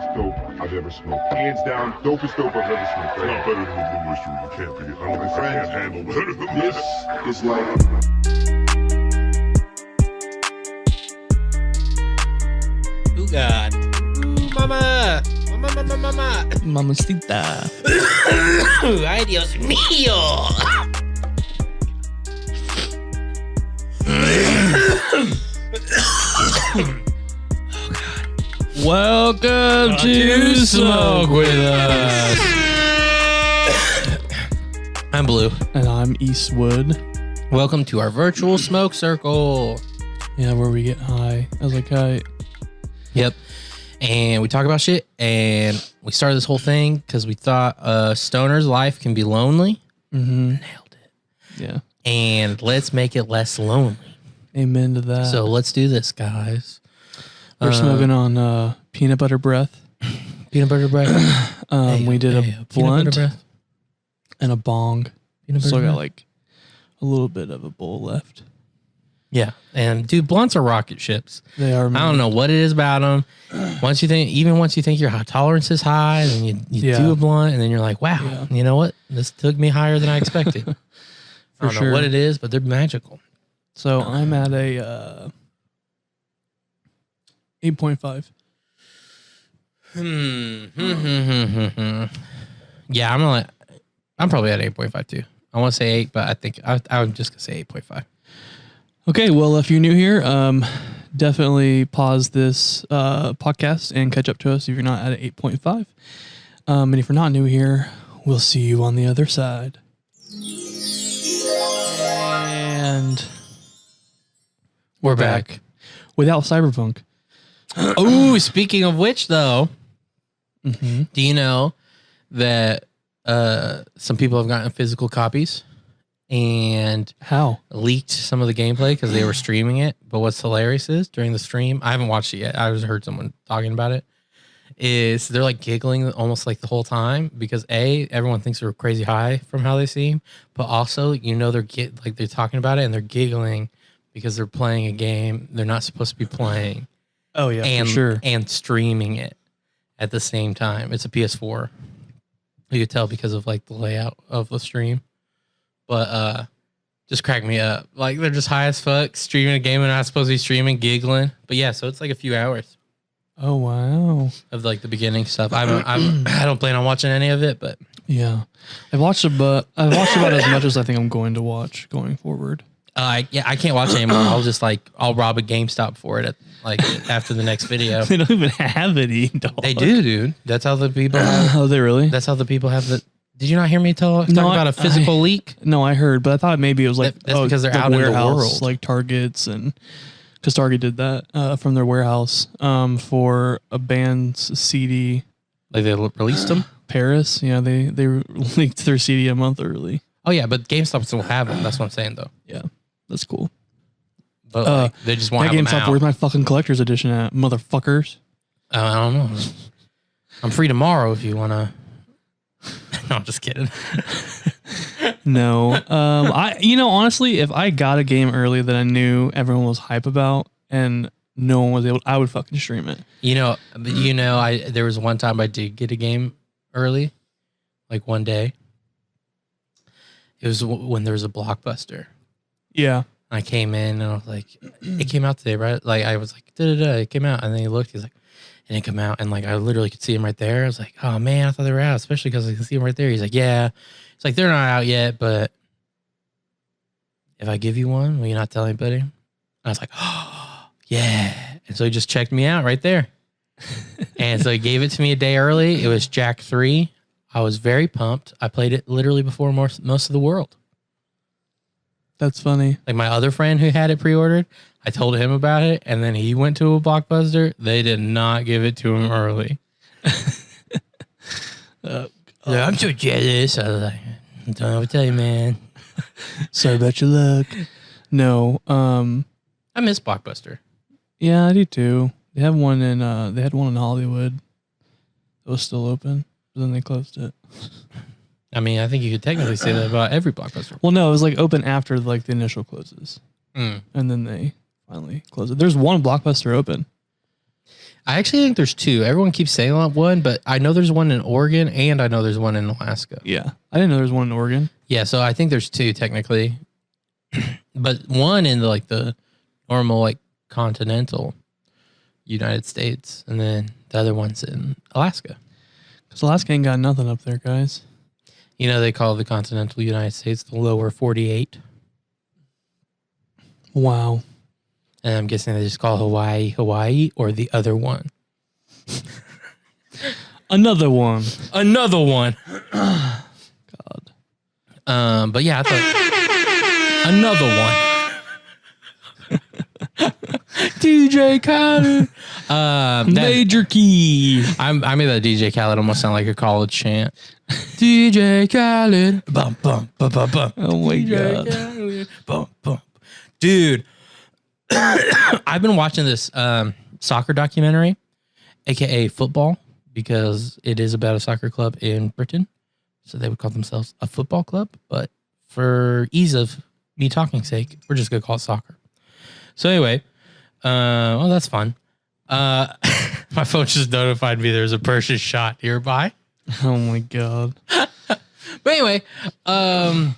dopest dope I've ever smoked. Hands down, dopest dope I've ever smoked. It's not better than the Blue Oyster. You can't be. I don't think I can't handle better than This this. is like... Ooh, God. Ooh, mama. Mama. Mamacita. Ay, Dios mío. Welcome to Smoke With Us. I'm Blue. And I'm Eastwood. Welcome to our virtual smoke circle. Yeah, where we get high as a kite. Yep. And we talk about shit. And we started this whole thing because we thought a stoner's life can be lonely. Mm-hmm. Nailed it. Yeah. And let's make it less lonely. Amen to that. So let's do this, guys. We're smoking on peanut butter breath. Peanut butter breath. We did a peanut blunt butter breath. and a bong. Peanut butter Still got breath. like a little bit of a bowl left. Yeah. And dude, blunts are rocket ships. They are. I don't know what it is about them. Once you think your high tolerance is high, then you Yeah. do a blunt, and then you're like, wow, Yeah. you know what? This took me higher than I expected. I don't know sure. what it is, but they're magical. So I'm at a 8.5. Yeah, I'm probably at 8.5 too. I want to say 8, but I think I'm just gonna say 8.5. Okay, well, if you're new here, definitely pause this podcast and catch up to us if you're not at 8.5. And if you're not new here, we'll see you on the other side. And We're back. without Cyberpunk. Oh, speaking of which, though, Mm-hmm. do you know that some people have gotten physical copies and How? leaked some of the gameplay because they were streaming it? But what's hilarious is during the stream, I haven't watched it yet. I just heard someone talking about it. Is they're like giggling almost like the whole time because everyone thinks they're crazy high from how they seem, but also they're talking about it and they're giggling because they're playing a game they're not supposed to be playing. Oh, yeah, and for sure. and streaming it at the same time. It's a PS4. You could tell because of like the layout of the stream, but just cracked me up. Like they're just high as fuck streaming a game and not supposed to be streaming, giggling. But yeah, so it's like a few hours Oh, wow. of like the beginning stuff. I don't plan on watching any of it, but Yeah. I've watched about as much as I think I'm going to watch going forward. I can't watch anymore. I'll rob a GameStop for it after the next video. They don't even have any, dog. They do, dude. That's how the people have. Oh, they really? That's how the people have the. Did you not hear me talk No, about a physical leak? No, I heard, but I thought maybe it was like That's because they're the out in the warehouse, world. like Targets, and because Target did that from their warehouse for a band's CD. Like they released them? Paris, yeah, they leaked their CD a month early. Oh yeah, but GameStop still have them. That's what I'm saying though. Yeah, that's cool. But they just won't That have them GameStop, out. where's my fucking collector's edition at, motherfuckers? I don't know. I'm free tomorrow if you wanna. No, I'm just kidding. No, honestly, if I got a game early that I knew everyone was hype about and no one was able, I would fucking stream it. There was one time I did get a game early, like one day. It was when there was a Blockbuster. Yeah. I came in and I was like, it came out today, right? Like I was like, it came out. And then he looked, he's like, it didn't come out. And like, I literally could see him right there. I was like, oh man, I thought they were out, especially because I can see him right there. He's like, yeah. It's like, they're not out yet, but if I give you one, will you not tell anybody? I was like, oh yeah. And so he just checked me out right there. And so he gave it to me a day early. It was Jack 3. I was very pumped. I played it literally before most of the world. That's funny. Like my other friend who had it pre-ordered, I told him about it, and then he went to a Blockbuster. They did not give it to him early. I'm so jealous. I was like, I don't know what to tell you, man. Sorry about your luck. No, I miss Blockbuster. yeah, I do too. They had one in Hollywood. It was still open, but then they closed it. I mean, I think you could technically say that about every Blockbuster. Well, no, it was like open after like the initial closes, and then they finally closed it. There's one Blockbuster open. I actually think there's two. Everyone keeps saying one, but I know there's one in Oregon and I know there's one in Alaska. Yeah. I didn't know there was one in Oregon. Yeah, so I think there's two technically. But one in the normal continental United States, and then the other one's in Alaska. Because Alaska ain't got nothing up there, guys. You know, they call the continental United States the lower 48. Wow. And I'm guessing they just call Hawaii, or the other one. Another one. God. But yeah, I thought another one. DJ Khaled. Major key. I made that DJ Khaled almost sound like a college chant. DJ Khaled. Bum, bum, bum, bum, bum. Oh my DJ God. Khaled. Bum, bum. Dude, I've been watching this soccer documentary, aka football, because it is about a soccer club in Britain. So they would call themselves a football club, but for ease of me talking sake, we're just gonna call it soccer. So anyway, well, that's fun. My phone just notified me there's a person shot nearby. Oh my God. But anyway, so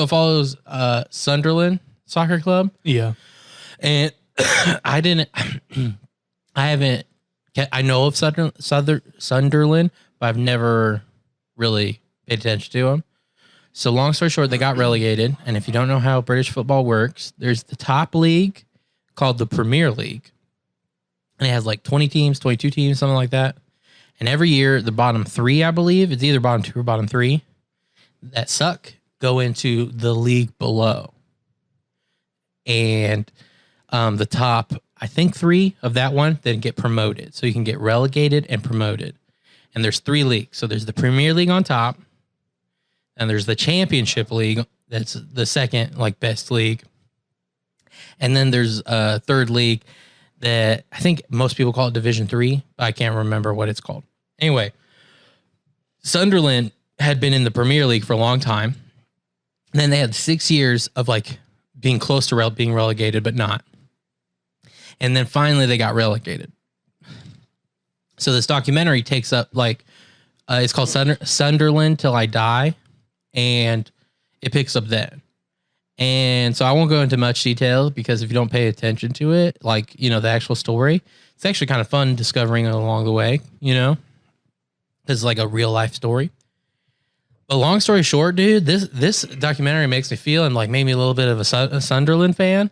it follows Sunderland Soccer Club, Yeah. and I know of Sunderland, but I've never really paid attention to them. So long story short, they got relegated. And if you don't know how British football works, there's the top league called the Premier League. And it has 20 teams, 22 teams, something like that. And every year, the bottom three, I believe, it's either bottom two or bottom three that suck, go into the league below. And the top, I think, three of that one then get promoted. So you can get relegated and promoted. And there's three leagues. So there's the Premier League on top. And there's the Championship League. That's the second best league. And then there's a third league that I think most people call it Division 3. But I can't remember what it's called. Anyway, Sunderland had been in the Premier League for a long time. And then they had 6 years of being close to being relegated, but not. And then finally they got relegated. So this documentary takes up it's called Sunderland Till I Die. And it picks up then. And so I won't go into much detail because if you don't pay attention to it, the actual story, it's actually kind of fun discovering it along the way, It's like a real life story. But long story short, dude, this documentary makes me feel and made me a little bit of a Sunderland fan.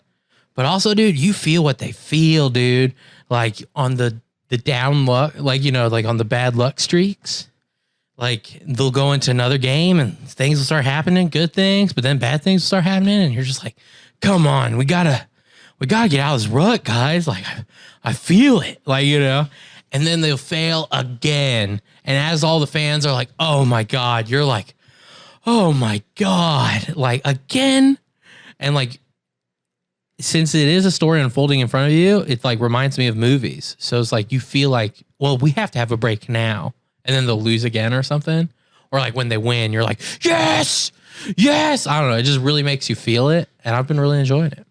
But also, dude, you feel what they feel, dude. On the down luck, on the bad luck streaks. They'll go into another game and things will start happening, good things, but then bad things will start happening. And you're just come on, we gotta get out of this rut, guys. I feel it, and then they'll fail again. And as all the fans are oh my God, you're oh my God, again. And since it is a story unfolding in front of you, it reminds me of movies. So it's you feel well, we have to have a break now. And then they'll lose again or something. Or when they win, you're yes, yes. I don't know. It just really makes you feel it. And I've been really enjoying it.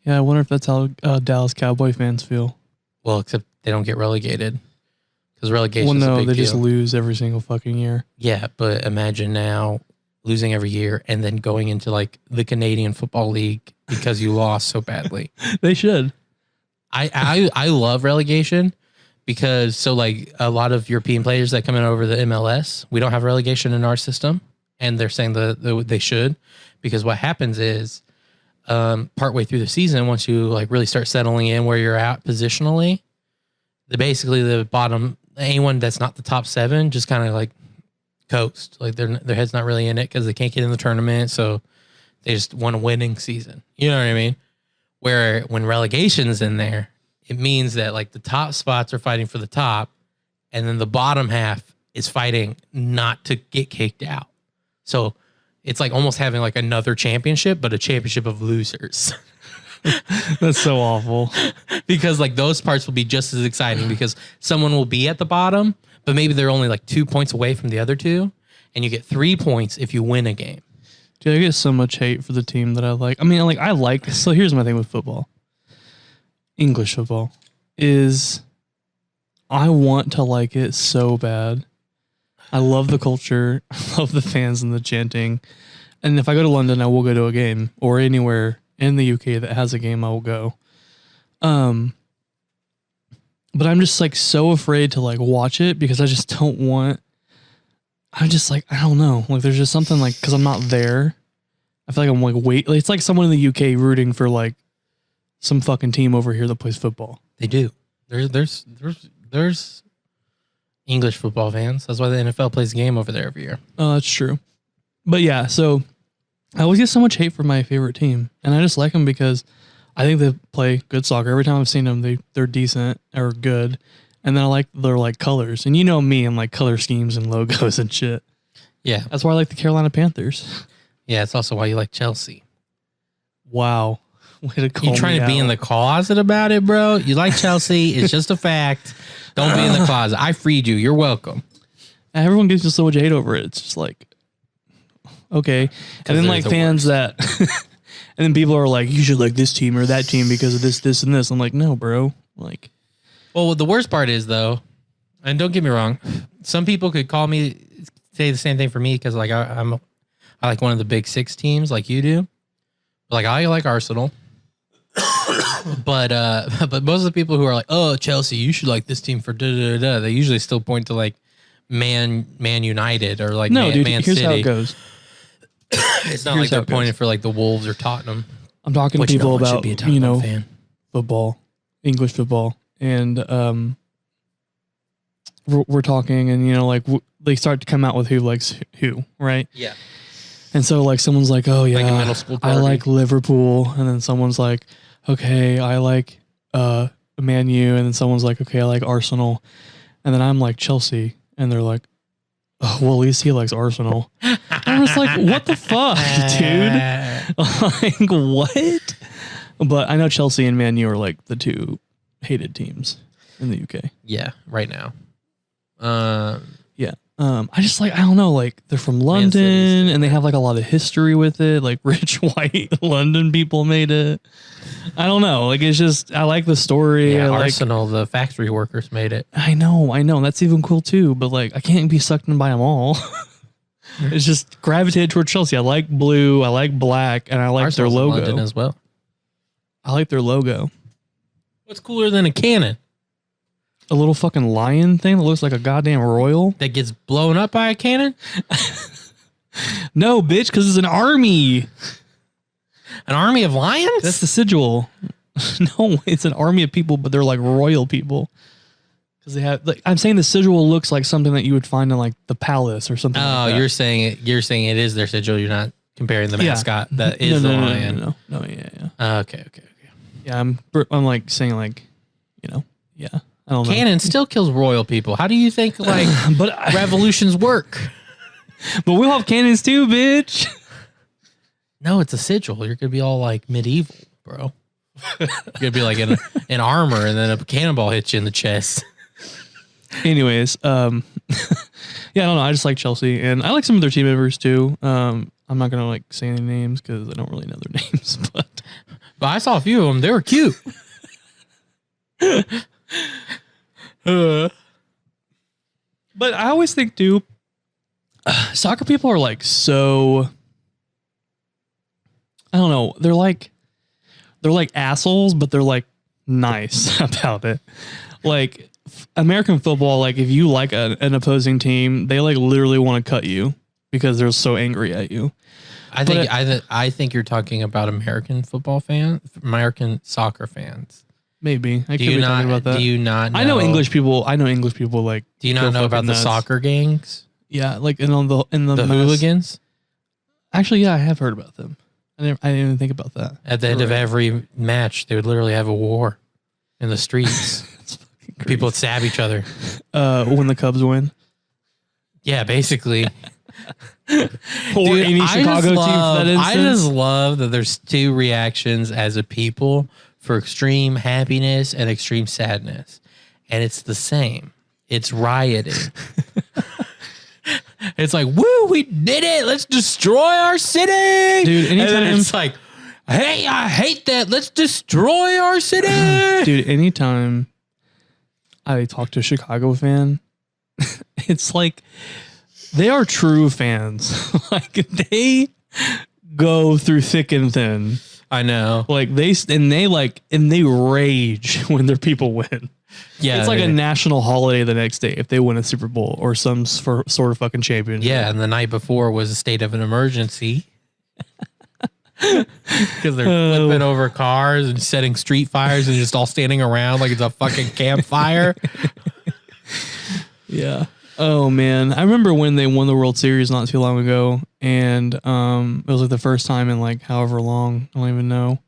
Yeah, I wonder if that's how Dallas Cowboy fans feel. Well, except they don't get relegated. Because relegation Well, is a no, big they deal. just lose every single fucking year. Yeah, but imagine now losing every year and then going into the Canadian Football League because you lost so badly. They should. I love relegation. Because a lot of European players that come in over the MLS, we don't have relegation in our system, and they're saying that they should, because what happens is, partway through the season, once you really start settling in where you're at positionally, the bottom, anyone that's not the top 7 just kind of coast, their head's not really in it because they can't get in the tournament, so they just want a winning season. You know what I mean? Where when relegation's in there, it means that the top spots are fighting for the top, and then the bottom half is fighting not to get kicked out. So it's almost having another championship, but a championship of losers. That's so awful. Because those parts will be just as exciting because someone will be at the bottom, but maybe they're only 2 points away from the other two, and you get 3 points if you win a game. Dude, I get so much hate for the team that I like. I mean, so here's my thing with football. English football. is I want to like it so bad. I love the culture. I love the fans and the chanting. And if I go to London, I will go to a game, or anywhere in the UK that has a game, I will go. But I'm just like so afraid to like watch it because I just don't want. I'm just like, I don't know. Like there's just something like, because I'm not there. I feel like I'm like, it's like someone in the UK rooting for like some fucking team over here that plays football. They do. There's English football fans. That's why the NFL plays a game over there every year. Oh, that's true. But yeah, so I always get so much hate for my favorite team, and I just like them because I think they play good soccer. Every time I've seen them, they're decent or good, and then I like their like colors. And you know me, and like color schemes and logos and shit. Yeah, that's why I like the Carolina Panthers. Yeah, it's also why you like Chelsea. Wow, way to call you trying to be in the closet about it, bro? You like Chelsea? It's just a fact. Don't be in the closet. I freed you. You're welcome. Everyone gives just so much hate over it. It's just like, okay. And then like fans that, and then people are like, you should like this team or that team because of this, and this. I'm like, no, bro. Like, well, the worst part is though, and don't get me wrong, some people could say the same thing for me because like I like one of the big six teams like you do. Like I like Arsenal. but most of the people who are like, oh, Chelsea, you should like this team for da. They usually still point to like Man United or like Man here's City. how it goes. It's not like they're pointing for like the Wolves or Tottenham. I'm talking to people about football, English football, and we're talking, and like they start to come out with who likes who, right? Yeah. And so like someone's like, oh yeah, like a middle school party. I like Liverpool, and then someone's like, okay, I like Man U, and then someone's like, okay, I like Arsenal, and then I'm like Chelsea, and they're like, oh, well, at least he likes Arsenal. I'm just like, what the fuck, dude? Like, what? But I know Chelsea and Man U are like the two hated teams in the UK. Yeah, right now. Yeah. I just like, I don't know, like they're from London and they have like a lot of history with it. Like rich white London people made it. I don't know. Like it's just, I like the story. Yeah, I Arsenal, the factory workers made it. I know. That's even cool too. But like, I can't be sucked in by them all. It's just gravitated toward Chelsea. I like blue. I like black, and I like Arsenal's their logo in London as well. I like their logo. What's cooler than a cannon? A little fucking lion thing that looks like a goddamn royal that gets blown up by a cannon? No, bitch, because it's an army. An army of lions? That's the sigil. No, it's an army of people, but they're like royal people. Because they have, like, I'm saying the sigil looks like something that you would find in like the palace or something. Oh, like that. you're saying it is their sigil. You're not comparing the mascot that is the lion. No, yeah. Okay. Yeah, I'm like saying like, yeah. I don't know. Cannon still kills royal people. How do you think like revolutions work? But we'll have cannons too, bitch. No, it's a sigil. You're gonna be all like medieval, bro. You're gonna be like in armor, and then a cannonball hits you in the chest. Anyways, yeah, I don't know. I just like Chelsea, and I like some of their team members too. I'm not gonna like say any names because I don't really know their names, but I saw a few of them. They were cute. But I always think too, soccer people are like so. I don't know. They're like assholes, but they're like nice about it. Like American football, like if you like an opposing team, they like literally want to cut you because they're so angry at you. I think you're talking about American soccer fans. Maybe I could be talking about that. Do you not? I know English people. Like, do you not know about the soccer gangs? Yeah, like in the hooligans. Actually, yeah, I have heard about them. I didn't even think about that. At the end of every match, they would literally have a war in the streets. People would stab each other. When the Cubs win. Yeah, basically. Or any Chicago team for that instance. I just love that there's two reactions as a people for extreme happiness and extreme sadness. And it's the same. It's rioting. It's like, woo, we did it. Let's destroy our city. Dude, anytime it's like, hey, I hate that. Let's destroy our city. Dude, anytime I talked to a Chicago fan. It's like they are true fans. Like they go through thick and thin. I know. Like they rage when their people win. Yeah, it's like a national holiday the next day if they win a Super Bowl or some sort of fucking championship. Yeah, and the night before was a state of an emergency because they're flipping over cars and setting street fires and just all standing around like it's a fucking campfire. Yeah. Oh man, I remember when they won the World Series not too long ago, and it was like the first time in like however long, I don't even know.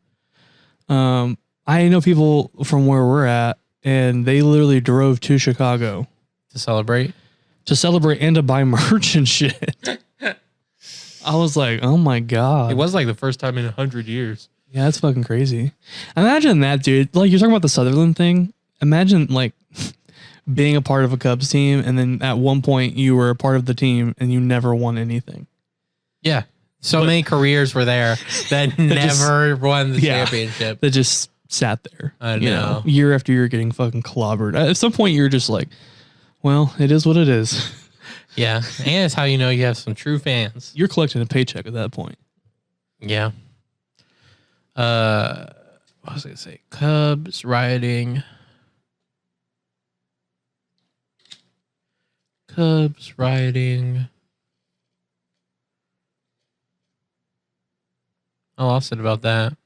I know people from where we're at, and they literally drove to Chicago to celebrate and to buy merch and shit. I was like, oh my God. It was like the first time in 100 years. Yeah, that's fucking crazy. Imagine that, dude. Like, you're talking about the Sutherland thing. Imagine like being a part of a Cubs team, and then at one point you were a part of the team and you never won anything. Yeah. So many careers were there that never won the Yeah. championship. That just sat there. I you know. Year after year getting fucking clobbered. At some point you're just like, well, it is what it is. Yeah. And it's how you know you have some true fans. You're collecting a paycheck at that point. Yeah. What was I going to say? Cubs rioting. Cubs rioting. I lost it about that.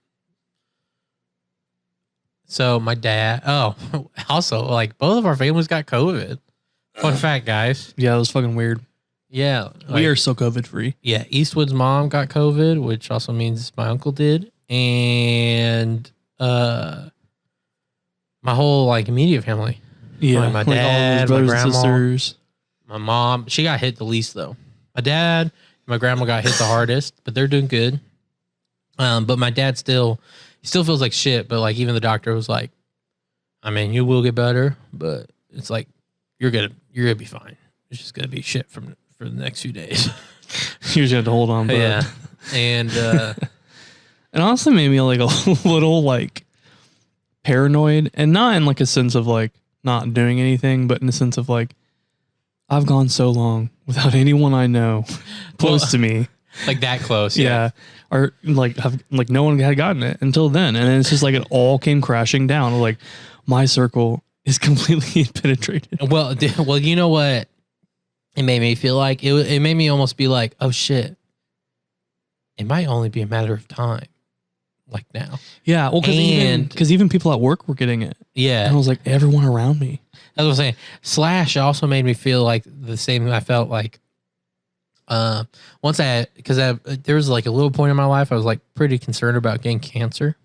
So my dad, also like both of our families got COVID. Fun fact, guys. Yeah, it was fucking weird. Yeah. We are so COVID free. Yeah. Eastwood's mom got COVID, which also means my uncle did. And my whole like immediate family. Yeah. Like my all of his dad, my brothers grandma, and sisters. my mom. She got hit the least though. My dad and my grandma got hit the hardest, but they're doing good. But my dad still feels like shit. But like even the doctor was like, I mean, you will get better, but it's like you're gonna be fine. It's just gonna be shit for the next few days. You just had to hold on. But Yeah, and it honestly made me like a little like paranoid, and not in like a sense of like not doing anything, but in the sense of like I've gone so long without anyone I know close to me. like that close. Yeah. Or like no one had gotten it until then. And then it's just like it all came crashing down. Like my circle is completely penetrated. Well, you know what? It made me feel like it made me almost be like, oh shit. It might only be a matter of time. Like now. Yeah. Well, because even people at work were getting it. Yeah. And I was like, everyone around me. That's what I'm saying. Slash also made me feel like the same. I felt like once there was like a little point in my life I was like pretty concerned about getting cancer.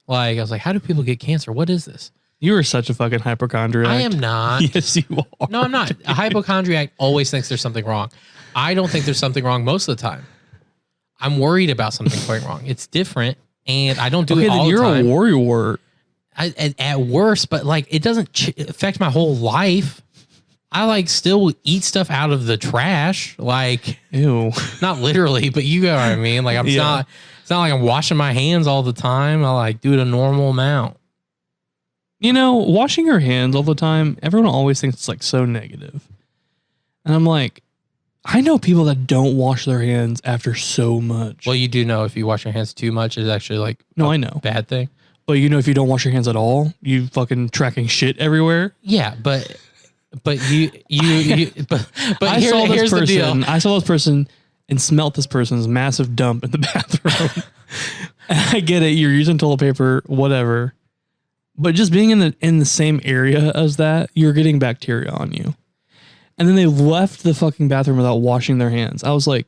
Like I was like, how do people get cancer? What is this? You are such a fucking hypochondriac. I am not. Yes, you are. No, I'm not. A hypochondriac always thinks there's something wrong. I don't think there's something wrong most of the time. I'm worried about something going wrong. It's different, and I don't do it all the time. You're a warrior. At worst, but like it doesn't affect my whole life. I like still eat stuff out of the trash, like Ew. not literally, but you know what I mean. Like it's not like I'm washing my hands all the time. I like do it a normal amount. You know, washing your hands all the time, everyone always thinks it's like so negative. And I'm like, I know people that don't wash their hands after so much. Well, you do know if you wash your hands too much, it's actually like I know. bad thing. But you know, if you don't wash your hands at all, you fucking tracking shit everywhere. Yeah, but I saw here's the deal. I saw this person and smelt this person's massive dump in the bathroom. And I get it. You're using toilet paper, whatever. But just being in the same area as that, you're getting bacteria on you. And then they left the fucking bathroom without washing their hands. I was like,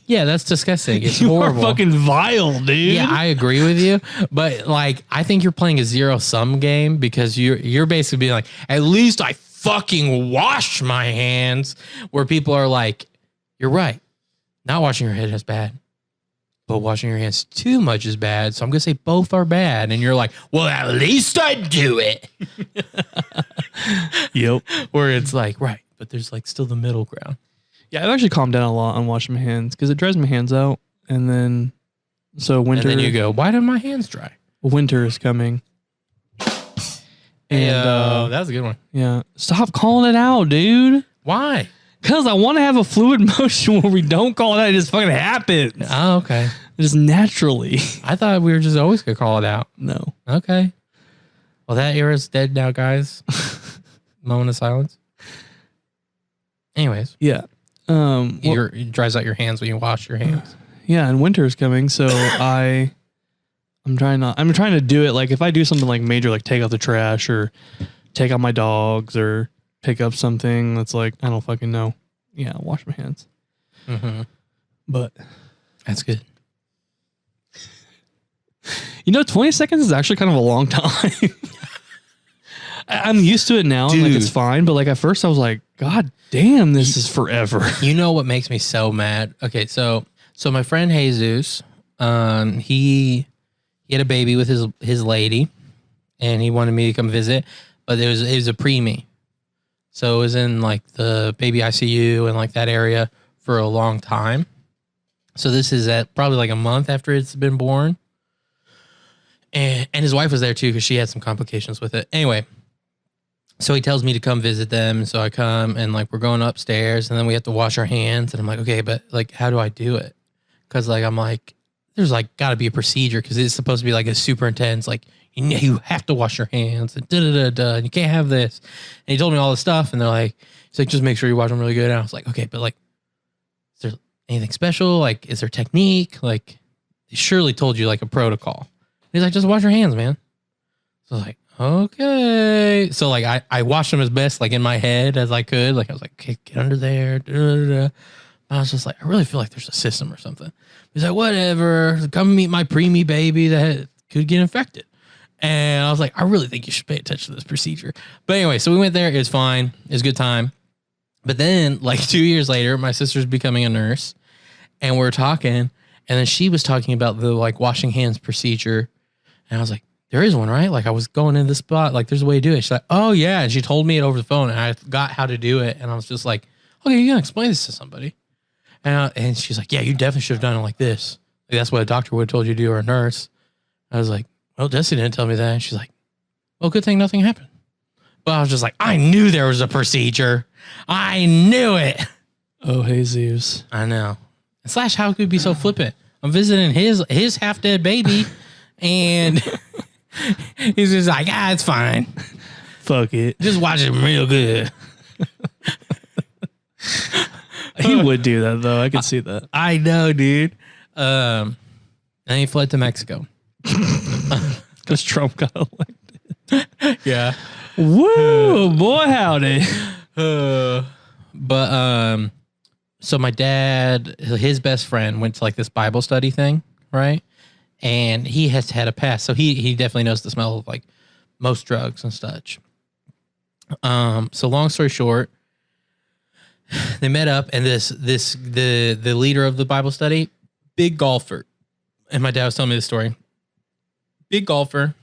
yeah, that's disgusting. It's you horrible. are fucking vile, dude. Yeah, I agree with you. But like, I think you're playing a zero-sum game because you're basically being like, at least I fucking wash my hands. Where people are like, you're right. Not washing your head is bad. But washing your hands too much is bad. So I'm going to say both are bad. And you're like, well, at least I do it. Yep. Where it's like, right. But there's like still the middle ground. Yeah, I've actually calmed down a lot on washing my hands because it dries my hands out. And then, so winter. And then you go, why do my hands dry? Winter is coming. And that was a good one. yeah, stop calling it out, dude. Why? Because I want to have a fluid motion where we don't call it out. It just fucking happens. Oh, okay. Just naturally. I thought we were just always gonna call it out. No. Okay. Well, that era's dead now, guys. Moment of silence. Anyways, Yeah. it dries out your hands when you wash your hands. Yeah, and winter is coming, so I'm trying to do it like if I do something like major, like take out the trash or take out my dogs or pick up something that's like I don't fucking know. Yeah, wash my hands. Mm-hmm. But That's good. 20 seconds is actually kind of a long time. I'm used to it now, and like it's Dude. fine. But like at first, I was like, God damn, this is forever. You know what makes me so mad? Okay, so my friend Jesus, he had a baby with his lady, and he wanted me to come visit, but it was a preemie, so it was in like the baby ICU and like that area for a long time. So this is at probably like a month after it's been born, and his wife was there too because she had some complications with it. Anyway. So he tells me to come visit them. So I come and like we're going upstairs and then we have to wash our hands. And I'm like, okay, but like, how do I do it? Because like I'm like, there's like got to be a procedure because it's supposed to be like a super intense, like you have to wash your hands and and you can't have this. And he told me all this stuff and they're like, he's like, just make sure you wash them really good. And I was like, okay, but like, is there anything special? Like, is there technique? Like, they surely told you like a protocol. And he's like, just wash your hands, man. So I was like, okay. So like I washed them as best like in my head as I could. Like I was like, okay, get under there. I was just like, I really feel like there's a system or something. He's like, whatever. Come meet my preemie baby that could get infected. And I was like, I really think you should pay attention to this procedure. But anyway, so we went there. It was fine. It was a good time. But then like 2 years later, my sister's becoming a nurse and we're talking. And then she was talking about the like washing hands procedure. And I was like, there is one, right? Like I was going in this spot, like there's a way to do it. She's like, oh yeah. And she told me it over the phone and I forgot how to do it. And I was just like, okay, you gotta explain this to somebody. And she's like, yeah, you definitely should have done it like this. Like, that's what a doctor would have told you to do or a nurse. I was like, well, Jesse didn't tell me that. And she's like, well, good thing nothing happened. But I was just like, I knew there was a procedure. I knew it. Oh, Jesus. I know. Slash, how could it be so flippant? I'm visiting his half dead baby and he's just like, it's fine. Fuck it. Just watch him real good. He would do that though. I could see that. I know, dude. And he fled to Mexico. Because Trump got elected. Yeah. Woo, boy, howdy. But so my dad, his best friend went to like this Bible study thing, right? And he has had a past, so he definitely knows the smell of like most drugs and such. So long story short, they met up, and the leader of the Bible study, big golfer, and my dad was telling me this story. Big golfer,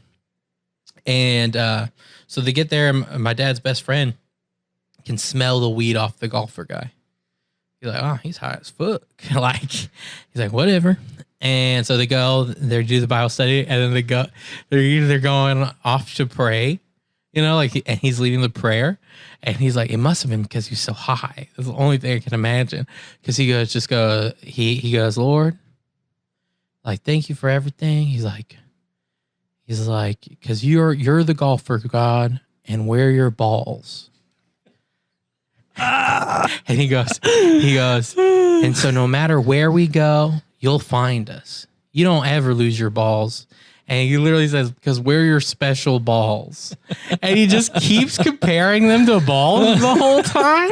and so they get there, and my dad's best friend can smell the weed off the golfer guy. He's like, oh, he's high as fuck. Like, he's like, whatever. And so they go, they do the Bible study, and then they're either going off to pray, and he's leading the prayer, and he's like, it must have been because he's so high. That's the only thing I can imagine. Because he goes, Lord, like, thank you for everything. He's like, because you're the golfer, God, and we're your balls. And he goes, and so no matter where we go, you'll find us. You don't ever lose your balls. And he literally says, because we're your special balls. And he just keeps comparing them to balls the whole time.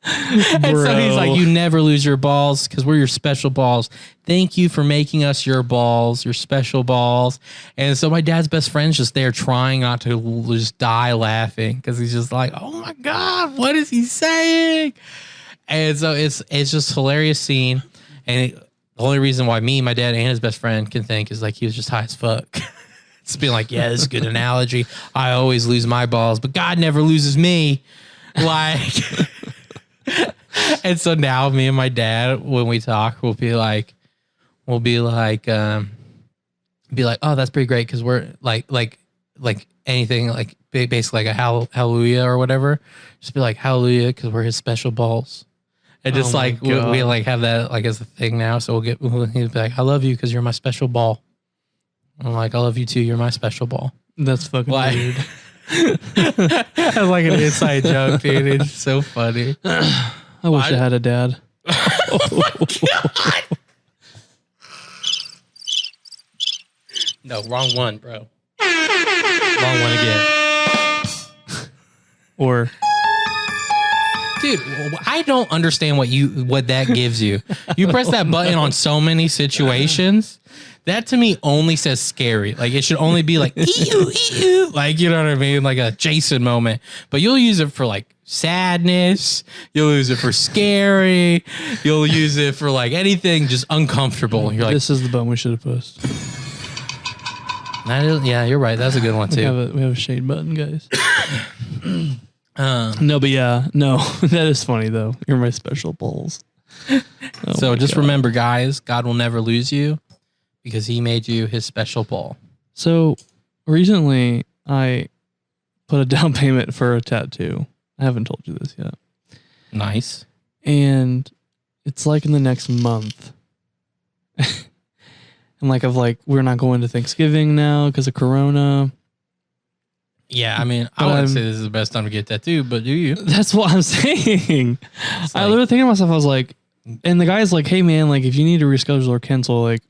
And so he's like, you never lose your balls because we're your special balls. Thank you for making us your balls, your special balls. And so my dad's best friend's just there trying not to just die laughing because he's just like, oh my God, what is he saying? And so it's just hilarious scene. And the only reason why me, my dad, and his best friend can think is like he was just high as fuck. It's being like, yeah, this is a good analogy. I always lose my balls, but God never loses me. Like... And so now me and my dad, when we talk, we'll be like, oh, that's pretty great. Cause we're like like anything, like basically like a hallelujah or whatever, just be like hallelujah because we're his special balls. And just Oh my like we like have that like as a thing now. So he'll be like, I love you because you're my special ball. I'm like, I love you too. You're my special ball. That's fucking weird. I like an inside joke, dude. It's so funny. I wish I had a dad. No, wrong one, bro. Wrong one again. Or Dude, I don't understand what that gives you. You press that button on so many situations. That to me only says scary. Like it should only be like ew, ew. Like, you know what I mean? Like a Jason moment. But you'll use it for like sadness. You'll use it for scary. You'll use it for like anything just uncomfortable. You're like, this is the button we should have pushed. that is, yeah, you're right. That's a good one too. We have a shade button, guys. No, but yeah, no, that is funny though. You're my special balls. So just remember, guys, God will never lose you because he made you his special ball. So recently I put a down payment for a tattoo. I haven't told you this yet. Nice. And it's like in the next month. And like we're not going to Thanksgiving now because of Corona. Yeah, I mean, I wouldn't say this is the best time to get tattooed, but do you? That's what I'm saying. I like- literally thinking to myself, I was like, and the guy's like, hey man, like if you need to reschedule or cancel, like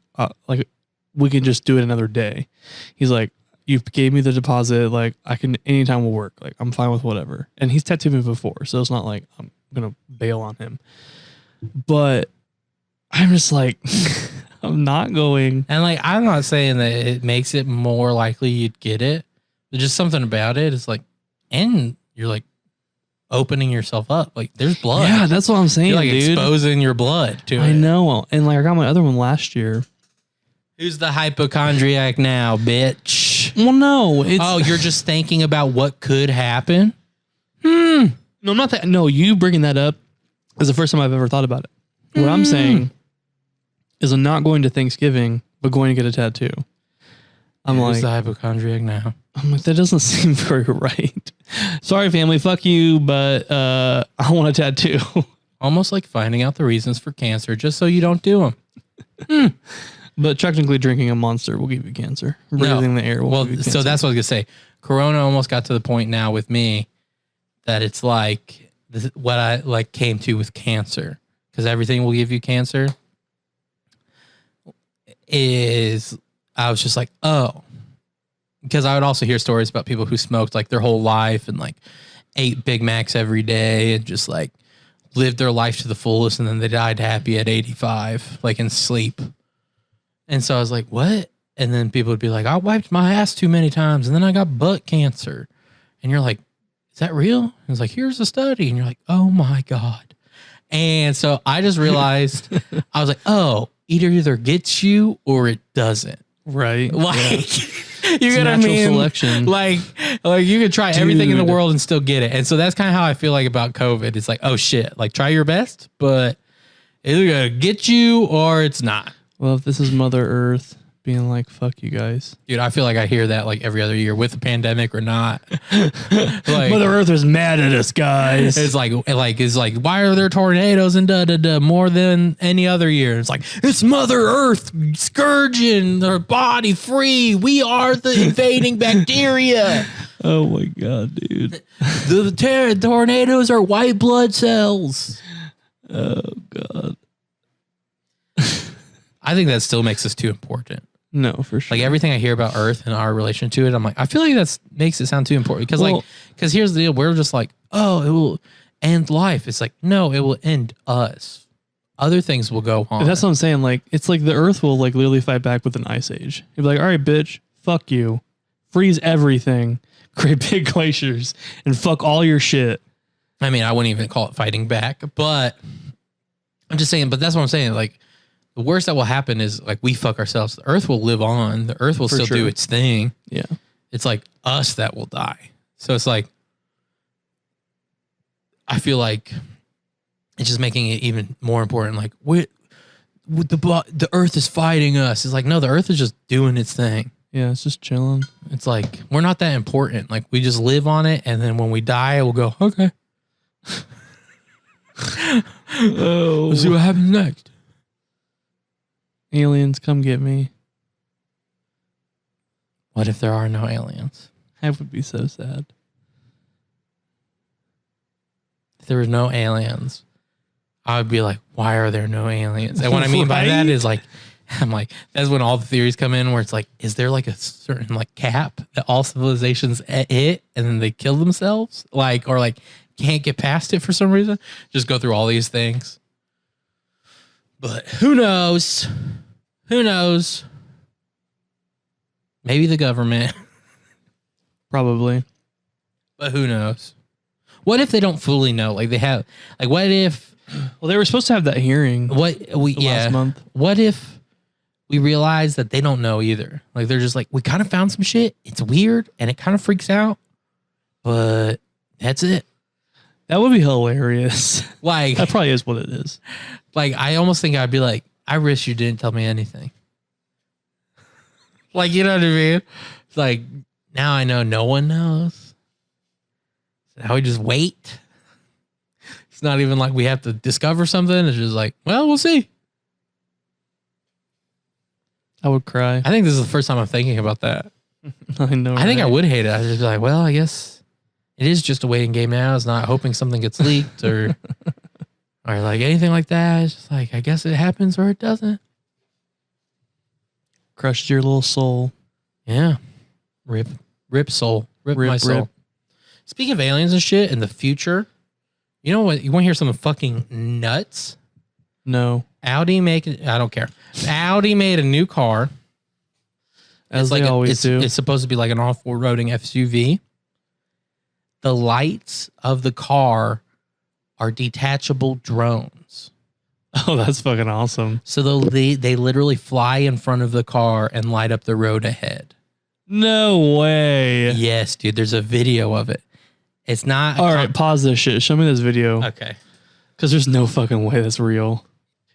we can just do it another day. He's like, you gave me the deposit, like I can, anytime will work. Like I'm fine with whatever. And he's tattooed me before, so it's not like I'm going to bail on him. But I'm just like, I'm not going. And like, I'm not saying that it makes it more likely you'd get it. But just something about it is like, and you're like opening yourself up. Like there's blood. Yeah, that's what I'm saying, You're like dude. exposing your blood to it. I know. And like I got my other one last year. Who's the hypochondriac now, bitch? Well, no. Oh, you're just thinking about what could happen? No, I'm not that. No, you bringing that up is the first time I've ever thought about it. What I'm saying is I'm not going to Thanksgiving, but going to get a tattoo. Who's the hypochondriac now? I'm like, that doesn't seem very right. Sorry, family, fuck you, but I want a tattoo. Almost like finding out the reasons for cancer just so you don't do them. But technically drinking a Monster will give you cancer. Breathing the air will give you cancer. So that's what I was going to say. Corona almost got to the point now with me that it's like what I like came to with cancer, because everything will give you cancer, is I was just like, oh, because I would also hear stories about people who smoked like their whole life and like ate Big Macs every day and just like lived their life to the fullest, and then they died happy at 85, like in sleep. And so I was like, what? And then people would be like, I wiped my ass too many times and then I got butt cancer. And you're like, is that real? And it's like, here's a study. And you're like, oh my God. And so I just realized, I was like, oh, it either gets you or it doesn't. Right. Like, you know what I natural mean? selection. Like you could try everything in the world and still get it. And so that's kind of how I feel like about COVID. It's like, oh shit, like try your best, but it's either gonna get you or it's not. Well, if this is Mother Earth being like, fuck you guys. Dude, I feel like I hear that like every other year with a pandemic or not. Like, Mother Earth is mad at us, guys. it's like, why are there tornadoes and more than any other year? It's like, it's Mother Earth scourging their body free. We are the invading bacteria. Oh my God, dude. The tornadoes are white blood cells. Oh God. I think that still makes us too important. No, for sure. Like everything I hear about Earth and our relation to it, I'm like, I feel like that makes it sound too important. Because here's the deal. We're just like, oh, it will end life. It's like, no, it will end us. Other things will go on. That's what I'm saying. Like, it's like the Earth will like literally fight back with an ice age. You'll be like, all right, bitch, fuck you. Freeze everything. Create big glaciers and fuck all your shit. I mean, I wouldn't even call it fighting back, but I'm just saying, but that's what I'm saying. Like, the worst that will happen is like we fuck ourselves. The Earth will live on. The Earth will still do its thing. Yeah. It's like us that will die. So it's like, I feel like it's just making it even more important. Like, the Earth is fighting us. It's like, no, the Earth is just doing its thing. Yeah, it's just chilling. It's like we're not that important. Like we just live on it, and then when we die, we'll go, okay. Oh, We'll see what happens next. aliens, come get me. What if there are no aliens? That would be so sad. If there was no aliens, I would be like, why are there no aliens? And what I mean by that Right? is like, I'm like, that's when all the theories come in where it's like, is there like a certain like cap that all civilizations hit and then they kill themselves? Like, or like can't get past it for some reason? Just go through all these things. But who knows? Who knows? Maybe the government, Probably. but who knows? What if they don't fully know? Like they have, like, what if, Well, they were supposed to have that hearing last month. What if we realize that they don't know either? Like they're just like, we kind of found some shit. It's weird and it kind of freaks out, but that's it. That would be hilarious. Like That probably is what it is. Like I almost think I'd be like, I wish you didn't tell me anything. Like, you know what I mean? It's like, now I know no one knows. So now we just wait. It's not even like we have to discover something. It's just like, well, we'll see. I would cry. I think this is the first time I'm thinking about that. I know. I think I right? would hate it. I'd just be like, well, I guess it is just a waiting game now. It's not hoping something gets leaked or like anything like that. It's just like, I guess it happens or it doesn't. Crushed your little soul. Yeah. Rip soul. Rip my soul. rip. Speaking of aliens and shit in the future, you know what? You want to hear something fucking nuts? No. I don't care. Audi made a new car. As they always do. It's supposed to be like an off-roading SUV. The lights of the car are detachable drones. Oh, that's fucking awesome. So they literally fly in front of the car and light up the road ahead. No way. Yes, dude. There's a video of it. It's not. All right, pause this shit. Show me this video. Okay. Because there's no fucking way that's real.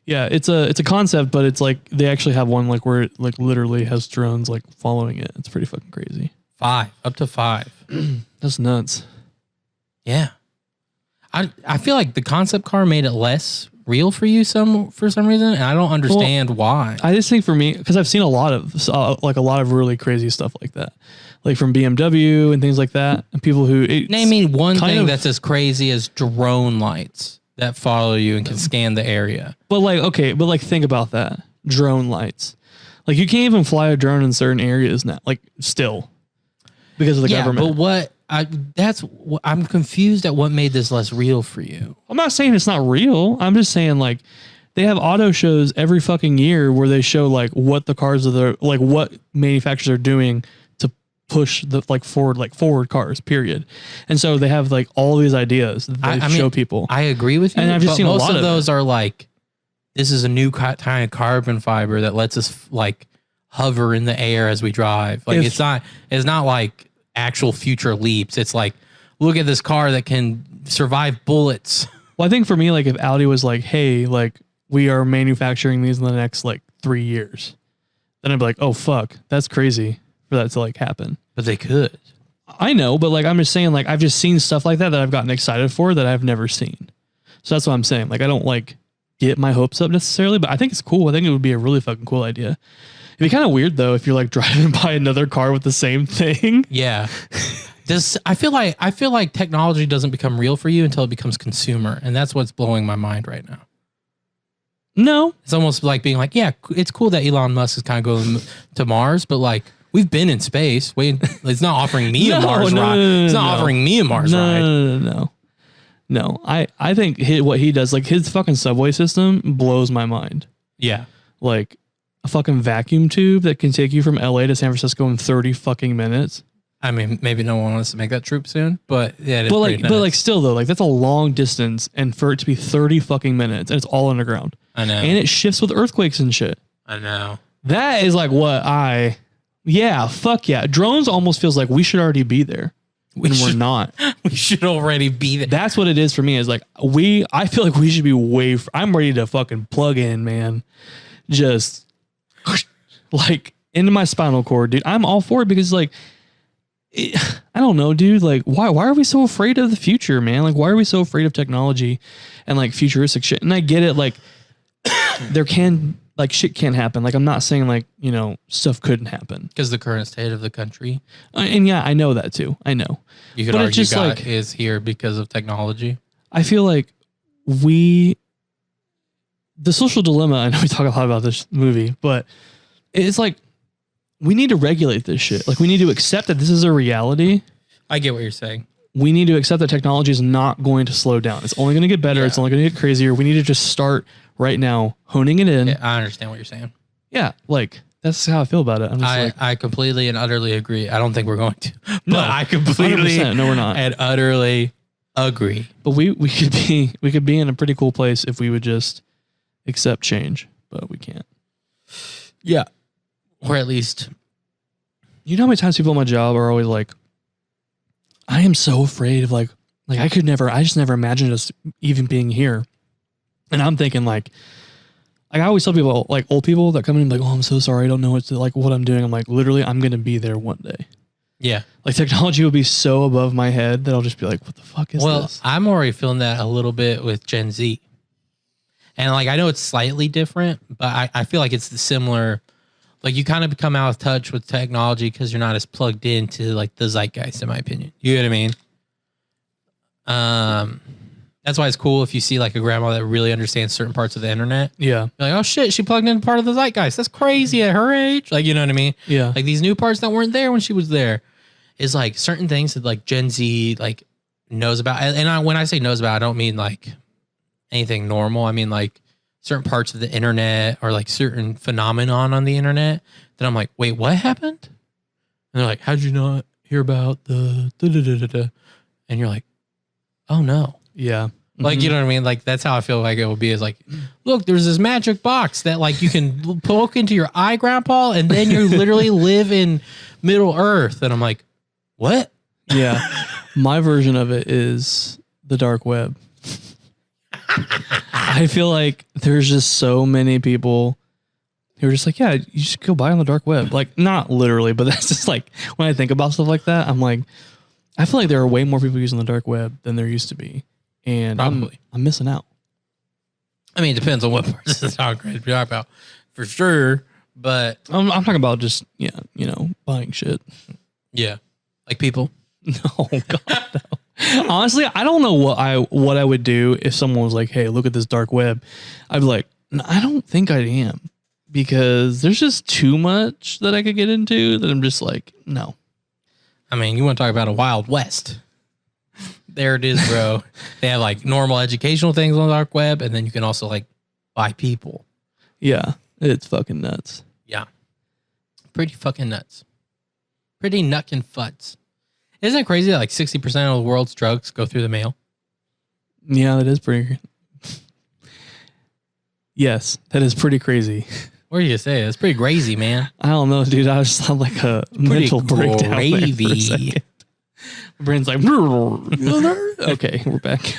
Yeah, it's a concept, but it's like they actually have one like where it like literally has drones like following it. It's pretty fucking crazy. 5, up to 5. That's nuts. Yeah. I feel like the concept car made it less real for you for some reason, and I don't understand why. I just think for me, because I've seen a lot of really crazy stuff like that, like from BMW and things like that, and people who Name me one thing that's as crazy as drone lights that follow you and can scan the area. But think about that. Drone lights. Like you can't even fly a drone in certain areas now, like still because of the government. But I'm confused at what made this less real for you. I'm not saying it's not real. I'm just saying like they have auto shows every fucking year where they show like what the cars are like what manufacturers are doing to push the forward cars, period. And so they have like all these ideas that they show people. I agree with you. And I've just seen most a lot of those are like, this is a new kind of carbon fiber that lets us like hover in the air as we drive. Like it's not like actual future leaps. It's like, look at this car that can survive bullets. Well, I think for me, like if Audi was like, hey, like we are manufacturing these in the next like 3 years, then I'd be like, oh fuck, that's crazy for that to like happen. But they could. I know, but like I'm just saying, like I've just seen stuff like that I've gotten excited for that I've never seen. So that's what I'm saying. Like I don't like get my hopes up necessarily, but I think it's cool. I think it would be a really fucking cool idea. It'd be kind of weird though if you're like driving by another car with the same thing. Yeah. I feel like technology doesn't become real for you until it becomes consumer, and that's what's blowing my mind right now. No, it's almost like being like, yeah, it's cool that Elon Musk is kind of going to Mars, but like we've been in space. Wait, it's not offering me a Mars ride. It's not offering me a Mars ride. No. I think what he does, like his fucking subway system, blows my mind. Yeah, like a fucking vacuum tube that can take you from LA to San Francisco in 30 fucking minutes. I mean, maybe no one wants to make that troop soon, but yeah, but like still though, like that's a long distance, and for it to be 30 fucking minutes, and it's all underground. I know, and it shifts with earthquakes and shit. I know. That is like fuck yeah. Drones almost feels like we should already be there. We're not. We should already be there. That's what it is for me. Is like I feel like we should be I'm ready to fucking plug in, man. Just like into my spinal cord, dude. I'm all for it because like, I don't know, dude. Like, why are we so afraid of the future, man? Like, why are we so afraid of technology and like futuristic shit? And I get it. Like, shit can happen. Like, I'm not saying like, stuff couldn't happen. Because the current state of the country. And yeah, I know that too. I know. You could argue God is here because of technology. I feel like the social dilemma, I know we talk a lot about this movie, but it's like, we need to regulate this shit. Like, we need to accept that this is a reality. I get what you're saying. We need to accept that technology is not going to slow down. It's only going to get better. Yeah. It's only going to get crazier. We need to just start right now honing it in. Yeah, I understand what you're saying. Yeah, like, that's how I feel about it. I completely and utterly agree. I don't think we're going to. No, I completely no, we're not. And utterly agree. But we could be in a pretty cool place if we would just accept change, but we can't. Yeah. Or at least, you know how many times people at my job are always like, I am so afraid of like I just never imagined us even being here. And I'm thinking like I always tell people, like old people that come in like, oh, I'm so sorry. I don't know what I'm doing. I'm like, literally, I'm going to be there one day. Yeah. Like technology will be so above my head that I'll just be like, what the fuck is this? Well, I'm already feeling that a little bit with Gen Z. And like, I know it's slightly different, but I feel like it's the similar. Like you kind of become out of touch with technology because you're not as plugged into like the zeitgeist, in my opinion. You know what I mean? That's why it's cool if you see like a grandma that really understands certain parts of the internet. Yeah. You're like, oh shit, she plugged in part of the zeitgeist. That's crazy at her age. Like, you know what I mean? Yeah. Like these new parts that weren't there when she was there is like certain things that like Gen Z like knows about. And when I say knows about, I don't mean like anything normal. I mean like certain parts of the internet or like certain phenomenon on the internet that I'm like, wait, what happened? And they're like, how'd you not hear about the da-da-da-da-da? And you're like, oh no. Yeah. Like, you know what I mean? Like, that's how I feel like it will be is like, look, there's this magic box that like you can poke into your eye, grandpa, and then you literally live in Middle Earth. And I'm like, what? Yeah. My version of it is the dark web. I feel like there's just so many people who are just like, yeah, you should go buy on the dark web. Like, not literally, but that's just like, when I think about stuff like that, I'm like, I feel like there are way more people using the dark web than there used to be. And probably I'm missing out. I mean, it depends on what parts of the dark web you're talking about, for sure. But I'm talking about just, yeah, buying shit. Yeah. Like people. No, God, no. Honestly, I don't know what I would do if someone was like, hey, look at this dark web. I'd be like, no, I don't think I am, because there's just too much that I could get into that I'm just like, no. I mean, you want to talk about a Wild West. There it is, bro. They have like normal educational things on the dark web, and then you can also like buy people. Yeah, it's fucking nuts. Yeah. Pretty fucking nuts. Pretty nuckin' futs. Isn't it crazy that like 60% of the world's drugs go through the mail? Yeah, that is pretty. Yes, that is pretty crazy. What are you gonna say? That's pretty crazy, man. I don't know, dude. I just had like a mental breakdown. My brain's like, okay, we're back.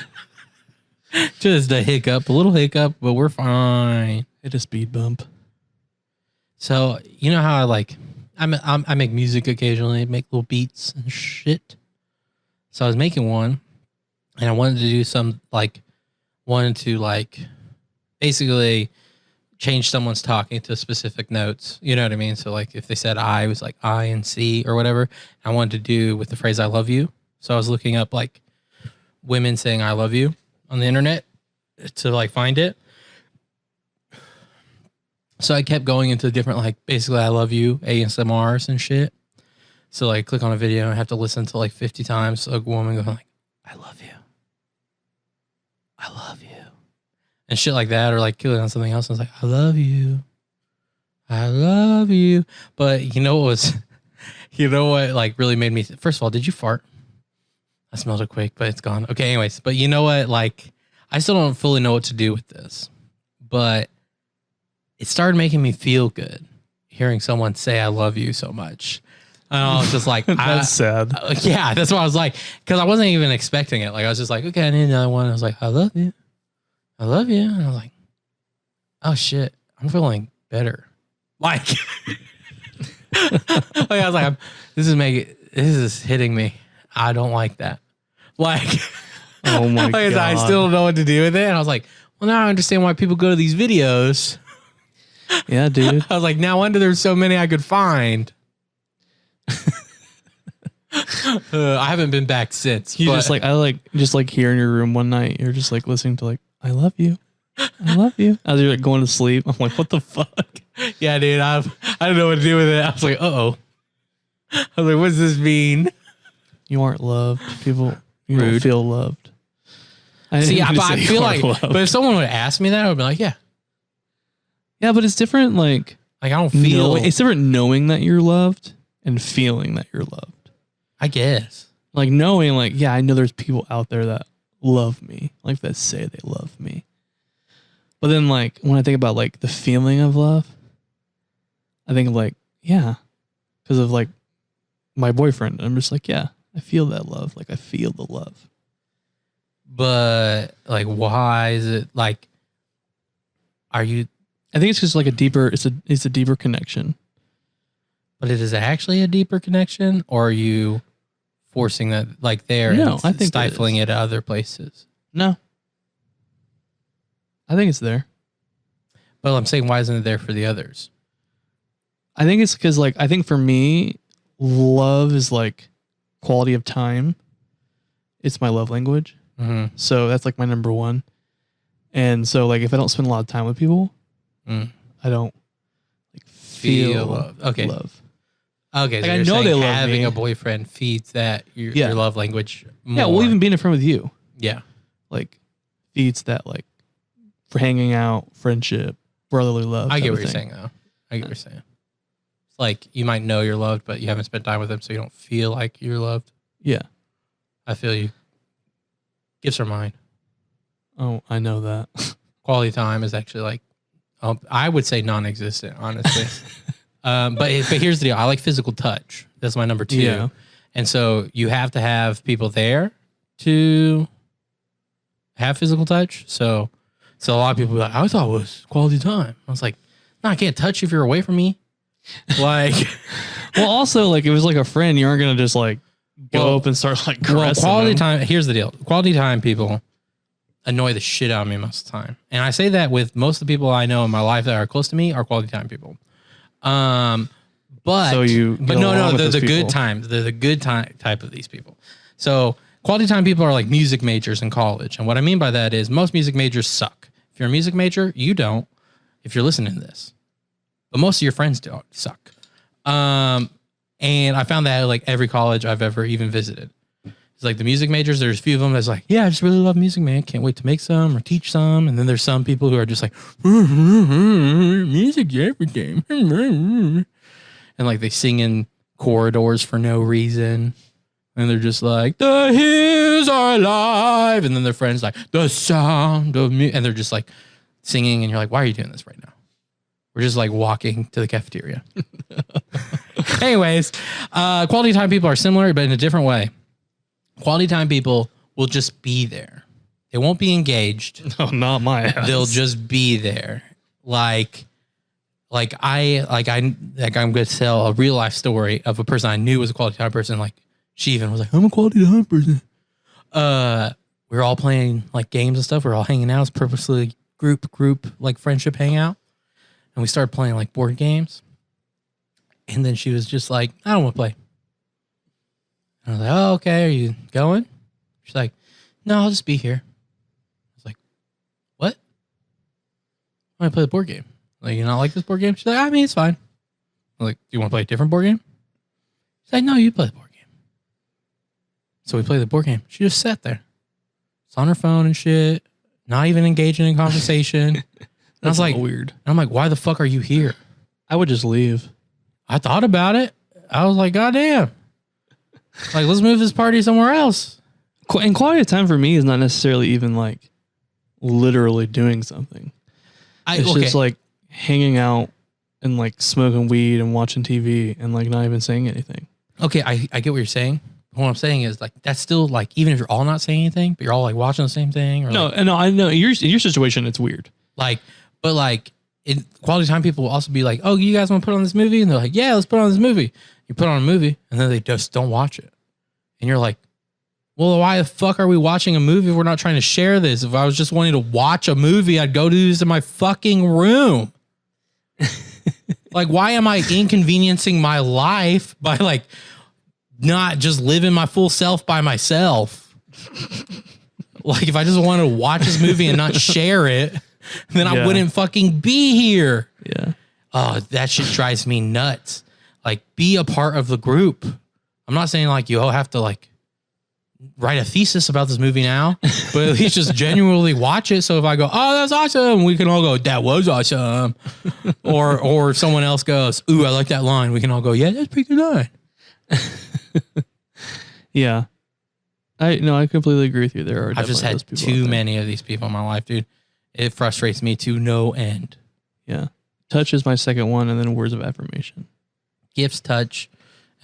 Just a little hiccup, but we're fine. Hit a speed bump. So you know how I make music occasionally, make little beats and shit. So I was making one, and I wanted to do some basically change someone's talking to specific notes. You know what I mean? So like if they said I, it was like I and C or whatever. I wanted to do with the phrase I love you. So I was looking up like women saying I love you on the internet to like find it. So I kept going into different like basically I love you ASMRs and shit. So like click on a video and I have to listen to like 50 times a woman going like, I love you. I love you. And shit like that, or like killing on something else. And I was like, I love you. I love you. But you know what like really made me, first of all, did you fart? I smelled it quick, but it's gone. Okay, anyways. But you know what? Like, I still don't fully know what to do with this. But it started making me feel good hearing someone say I love you so much. And I was just like, that's sad. Yeah, that's what I was like. Because I wasn't even expecting it. Like, I was just like, okay, I need another one. I was like, I love you. I love you. And I was like, oh shit, I'm feeling better. Like, Like, I was like, this is hitting me. I don't like that. Like, Oh my like, god! I still don't know what to do with it. And I was like, well, now I understand why people go to these videos. Yeah, dude. I was like, no wonder there's so many I could find. I haven't been back since. You but- just like I just here in your room one night. You're just like listening to like I love you, I love you. As you're like going to sleep, I'm like, what the fuck? yeah, dude. I don't know what to do with it. I was like, oh. I was like, what does this mean? You aren't loved. People, you don't Rude. feel loved. See, didn't I say you feel aren't like, loved. but if someone would ask me that, I would be like, yeah. Yeah, but it's different. Like Like, I don't feel. it's different knowing that you're loved and feeling that you're loved. I guess. Like knowing, like, yeah, I know there's people out there that love me, like that say they love me. But then, like, when I think about like the feeling of love, I think of like, yeah, because of like my boyfriend. I'm just like, yeah, I feel that love. Like, I feel the love. But like, why is it like? Are you? I think it's just like a deeper. It's a deeper connection. But it is actually a deeper connection, or are you forcing that like there? No, and I think it stifling is. it at other places. No, I think it's there. But I'm saying, why isn't it there for the others? I think it's because like I think for me, love is like quality of time. It's my love language. Mm-hmm. So that's like my number one. And so like if I don't spend a lot of time with people, Mm. I don't like feel love. Okay. love. Okay, Like, so I you're know saying they love having me. a boyfriend feeds that your Yeah. love language more. Yeah, well even being a friend with you, yeah. like feeds that like for hanging out, friendship, brotherly love. I type get of what you're thing. saying though. I get what you're saying. It's like you might know you're loved, but you haven't spent time with them, so you don't feel like you're loved. Yeah. I feel you. Gifts are mine. Oh, I know that. Quality time is actually like, I would say non-existent, honestly. But here's the deal. I like physical touch. That's my number 2. Yeah. And so you have to have people there to have physical touch. So a lot of people be like, I thought it was quality time. I was like, no, I can't touch you if you're away from me. Like, Well, also like if it was like a friend, you aren't gonna just like go Well- up and start like well, caressing quality them. time. Here's the deal. Quality time people annoy the shit out of me most of the time. And I say that with most of the people I know in my life that are close to me are quality time people. But So you but get no, along with they're those the good people. times. They're the good time type of these people. So quality time people are like music majors in college. And what I mean by that is most music majors suck. If you're a music major, you don't, if you're listening to this. But most of your friends don't suck. And I found that at like every college I've ever even visited. It's like the music majors, there's a few of them that's like, yeah, I just really love music, man. Can't wait to make some or teach some. And then there's some people who are just like, music everything. And like they sing in corridors for no reason. And they're just like, the hills are alive. And then their friends like, the sound of music. And they're just like singing. And you're like, why are you doing this right now? We're just like walking to the cafeteria. Anyways, quality time people are similar, but in a different way. Quality time people will just be there. They won't be engaged. No, not my ass. They'll just be there. I'm going to tell a real life story of a person I knew was a quality time person. Like she even was like, I'm a quality time person. We were all playing like games and stuff. We are all hanging out. It's purposely group, like friendship hangout. And we started playing like board games. And then she was just like, I don't want to play. And I was like, oh, okay. Are you going? She's like, no, I'll just be here. I was like, what? I want to play the board game. Like, you not like this board game? She's like, I mean, it's fine. I'm like, do you want to play a different board game? She's like, no, you play the board game. So we played the board game. She just sat there. It's on her phone and shit. Not even engaging in conversation. And I was like, weird. and I'm like, why the fuck are you here? I would just leave. I thought about it. I was like, God damn. Like, let's move this party somewhere else. And quality time for me is not necessarily even like literally doing something. It's just like hanging out and like smoking weed and watching TV and like not even saying anything. Okay, I get what you're saying. What I'm saying is like that's still like even if you're all not saying anything, but you're all like watching the same thing. Or No, like, and no, I know in your situation it's weird. but like quality time people will also be like, oh, you guys want to put on this movie? And they're like, yeah, let's put on this movie. You put on a movie and then they just don't watch it. And you're like, well, why the fuck are we watching a movie if we're not trying to share this? If I was just wanting to watch a movie, I'd go do this in my fucking room. Like, why am I inconveniencing my life by like not just living my full self by myself? Like, if I just wanted to watch this movie and not share it, then I wouldn't fucking be here. Yeah. Oh, that shit drives me nuts. Like, be a part of the group. I'm not saying like you all have to like write a thesis about this movie now, but at least just genuinely watch it. So if I go, oh, that's awesome, we can all go, that was awesome. or if someone else goes, ooh, I like that line, we can all go, yeah, that's a pretty good line. Yeah. I completely agree with you. There are I've just had too many of these people in my life, dude. It frustrates me to no end. Yeah. Touch is my second one, and then words of affirmation. Gifts, touch,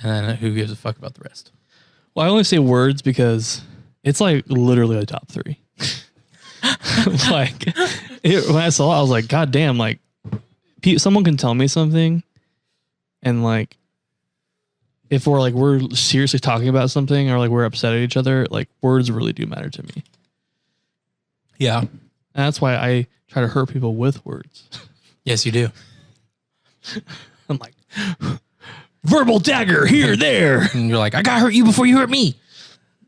and then who gives a fuck about the rest? Well, I only say words because it's like literally a top 3. Like when I saw it, I was like, God damn, like someone can tell me something and like, if we're seriously talking about something or like we're upset at each other, like words really do matter to me. Yeah. And that's why I try to hurt people with words. Yes, you do. I'm like, verbal dagger here, there. And you're like, I gotta hurt you before you hurt me.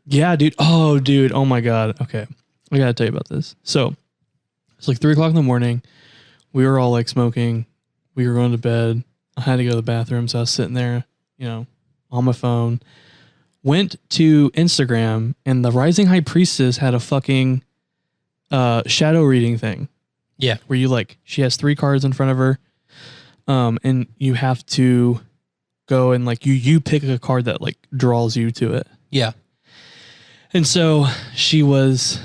Yeah, dude. Oh, dude. Oh my God. Okay. I gotta tell you about this. So it's like 3:00 in the morning. We were all like smoking. We were going to bed. I had to go to the bathroom. So I was sitting there, on my phone, went to Instagram, and the Rising High Priestess had a fucking shadow reading thing. Yeah. Where she has 3 cards in front of her. And you have to go and like you pick a card that like draws you to it. Yeah. And so she was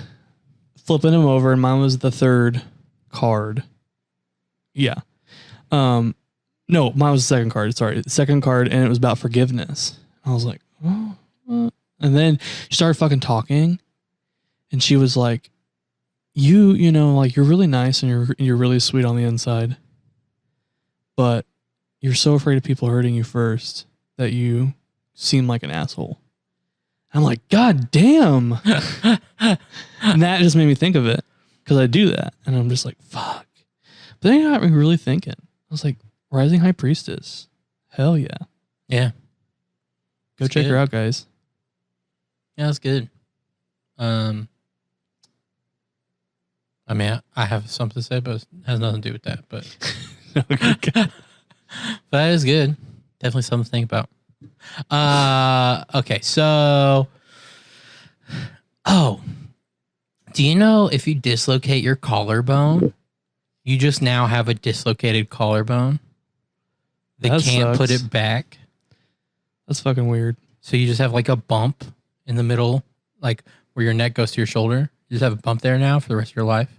flipping them over, and mine was the 3rd card. Yeah. No, mine was the 2nd card. Sorry, the 2nd card, and it was about forgiveness. I was like, oh. And then she started fucking talking, and she was like, you know, like you're really nice and you're really sweet on the inside, but you're so afraid of people hurting you first that you seem like an asshole. I'm like, God damn. And that just made me think of it because I do that, and I'm just like, fuck. But then it got me really thinking. I was like, Rising High Priestess. Hell yeah. Yeah. Go check her out, guys. Yeah, that's good. I mean, I have something to say, but it has nothing to do with that. But, but that is good. Definitely something to think about. Okay, so, do you know if you dislocate your collarbone, you just now have a dislocated collarbone? They can't put it back. That's fucking weird. So you just have like a bump in the middle, like where your neck goes to your shoulder. You just have a bump there now for the rest of your life.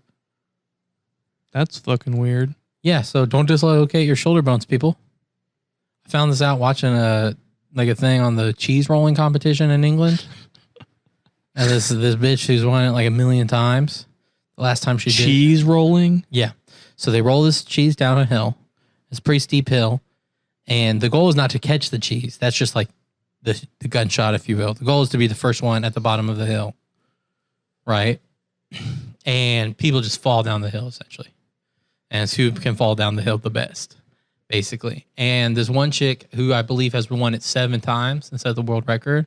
That's fucking weird. Yeah, so don't dislocate your shoulder bones, people. I found this out watching a thing on the cheese rolling competition in England. And this bitch who's won it like 1 million times. The last time she did cheese rolling? Yeah. So they roll this cheese down a hill. It's a pretty steep hill. And the goal is not to catch the cheese. That's just like the gunshot, if you will. The goal is to be the first one at the bottom of the hill. Right? And people just fall down the hill, essentially. And it's who can fall down the hill the best, basically. And there's one chick who I believe has won it 7 times and set the world record.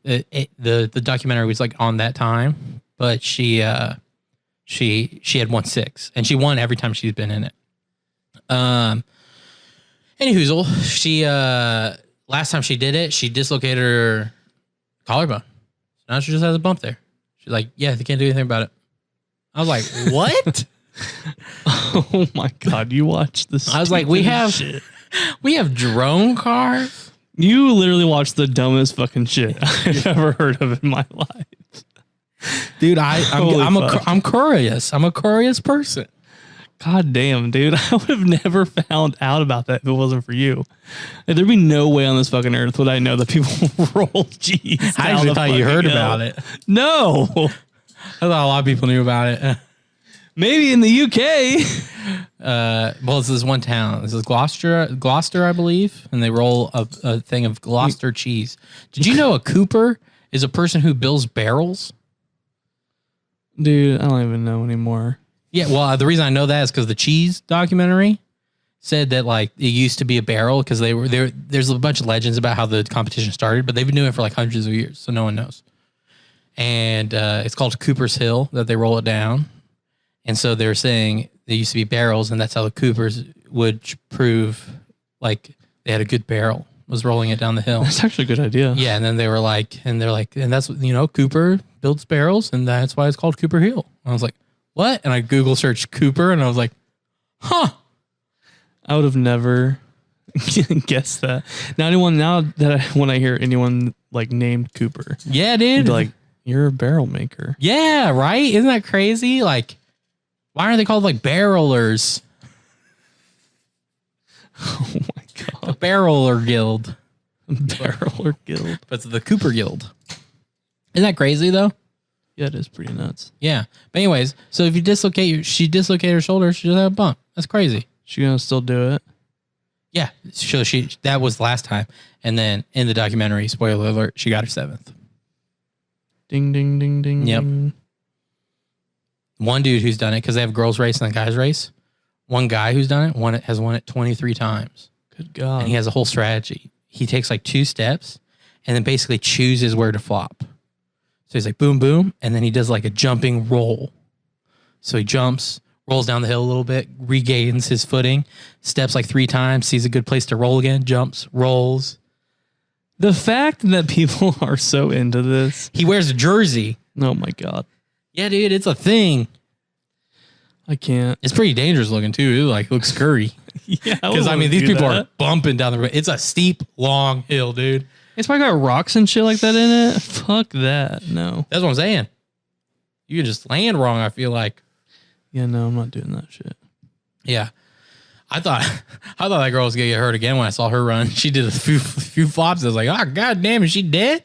The documentary was like on that time, but she had won 6, and she won every time she's been in it. Anyhoozle, she last time she did it, she dislocated her collarbone. So now she just has a bump there. She's like, yeah, they can't do anything about it. I was like, what? Oh my God, you watched this. I was like, we have drone cars? You literally watched the dumbest fucking shit I've ever heard of in my life. Dude, I'm curious. I'm a curious person. God damn, dude. I would have never found out about that if it wasn't for you. Like, there'd be no way on this fucking earth would I know that people roll cheese. I actually thought you heard about it. No. I thought a lot of people knew about it. Maybe in the UK. Well, this is one town. This is Gloucester, I believe, and they roll a thing of Gloucester cheese. Did you know a Cooper is a person who builds barrels? Dude, I don't even know anymore. Yeah, well, the reason I know that is because the cheese documentary said that like it used to be a barrel because they were there. There's a bunch of legends about how the competition started, but they've been doing it for like hundreds of years, so no one knows. And it's called Cooper's Hill that they roll it down. And so they're saying they used to be barrels, and that's how the Coopers would prove like they had a good barrel, was rolling it down the hill. That's actually a good idea. Yeah, and then they're like, and that's, Cooper builds barrels, and that's why it's called Cooper Hill. And I was like, what? And I Google searched Cooper, and I was like, huh. I would have never guessed that. When I hear anyone like named Cooper, Yeah, dude. I'd be like, you're a barrel maker. Yeah, right? Isn't that crazy? Like, why aren't they called like barrelers? Oh my The god. Barreler Guild. Barreler Guild. But it's the Cooper Guild. Isn't that crazy though? Yeah, it is pretty nuts. Yeah. But anyways, so if you she dislocated her shoulder, she just had a bump. That's crazy. She gonna still do it? Yeah. So that was last time. And then in the documentary, spoiler alert, she got her 7th. Ding ding ding ding. Yep. Ding. One dude who's done it, because they have girls race and a guys race. One guy who's done it has won it 23 times. Good God. And he has a whole strategy. He takes like 2 steps and then basically chooses where to flop. So he's like, boom, boom. And then he does like a jumping roll. So he jumps, rolls down the hill a little bit, regains his footing, steps like 3 times, sees a good place to roll again, jumps, rolls. The fact that people are so into this. He wears a jersey. Oh my God. Yeah, dude, it's a thing. I can't. It's pretty dangerous looking too. It like looks scurry. Yeah. Because I mean, these people are bumping down the road. It's a steep, long hill, dude. It's probably got rocks and shit like that in it. Fuck that. No. That's what I'm saying. You can just land wrong, I feel like. Yeah, no, I'm not doing that shit. Yeah. I thought that girl was gonna get hurt again when I saw her run. She did a few flops. I was like, oh god damn, is she dead?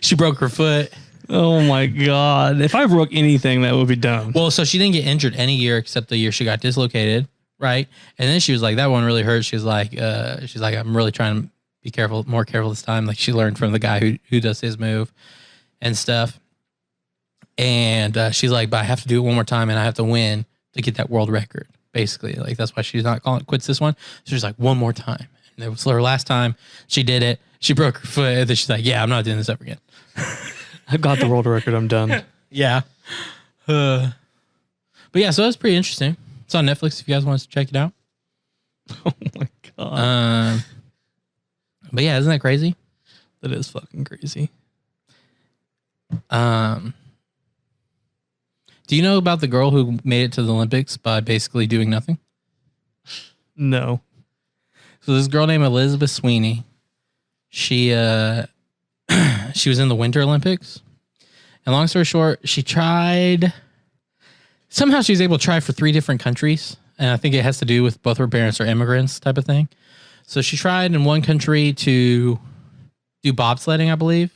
She broke her foot. Oh my God. If I broke anything, that would be dumb. Well, so she didn't get injured any year except the year she got dislocated, right? And then she was like, that one really hurt. She was like, I'm really trying to be more careful this time. Like she learned from the guy who does his move and stuff. And she's like, but I have to do it one more time and I have to win to get that world record. Basically, like that's why she's not calling quits this one. So she's like, one more time. And it was her last time. She did it. She broke her foot. And then she's like, yeah, I'm not doing this ever again. I've got the world record. I'm done. Yeah. But yeah, so that's pretty interesting. It's on Netflix if you guys want to check it out. Oh my God. But yeah, isn't that crazy? That is fucking crazy. Do you know about the girl who made it to the Olympics by basically doing nothing? No. So this girl named Elizabeth Sweeney, she was in the Winter Olympics. And long story short, somehow she was able to try for 3 different countries. And I think it has to do with both her parents are immigrants type of thing. So she tried in one country to do bobsledding, I believe,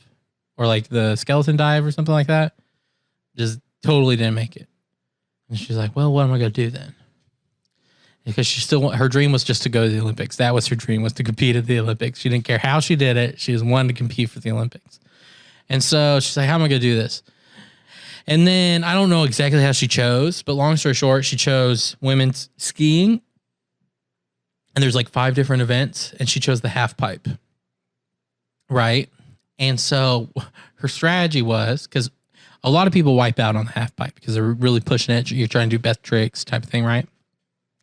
or like the skeleton dive or something like that. Just totally didn't make it. And she's like, well, what am I going to do then? Because her dream was just to go to the Olympics. That was her dream, was to compete at the Olympics. She didn't care how she did it. She just wanted to compete for the Olympics. And so she's like, how am I going to do this? And then I don't know exactly how she chose, but long story short, she chose women's skiing. And there's like 5 different events, and she chose the half pipe. Right? And so her strategy was, because a lot of people wipe out on the half pipe because they're really pushing it. You're trying to do best tricks type of thing, right?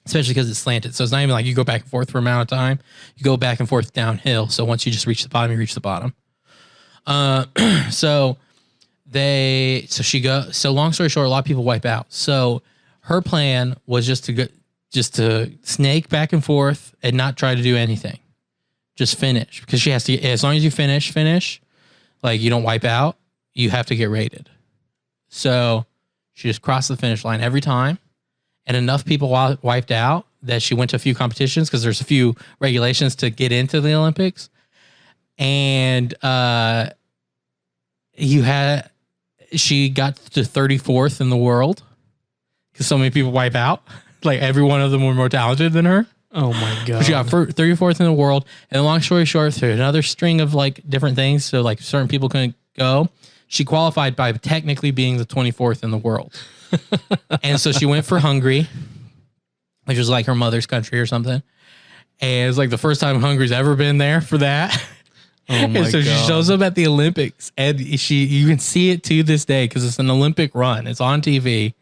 Especially because it's slanted. So it's not even like you go back and forth for an amount of time. You go back and forth downhill. So once you just reach the bottom, you reach the bottom. So long story short, a lot of people wipe out. So her plan was just to snake back and forth and not try to do anything. Just finish, because she has to, as long as you finish, like you don't wipe out, you have to get rated. So she just crossed the finish line every time. And enough people wiped out that she went to a few competitions, because there's a few regulations to get into the Olympics. And she got to 34th in the world because so many people wipe out. Like every one of them were more talented than her. Oh my God. She got 34th in the world. And long story short, through another string of like different things, so like certain people couldn't go, she qualified by technically being the 24th in the world. And so she went for Hungary, which was like her mother's country or something. And it's like the first time Hungary's ever been there for that. Oh my And so God. she shows up at the Olympics, and you can see it to this day because it's an Olympic run. It's on TV.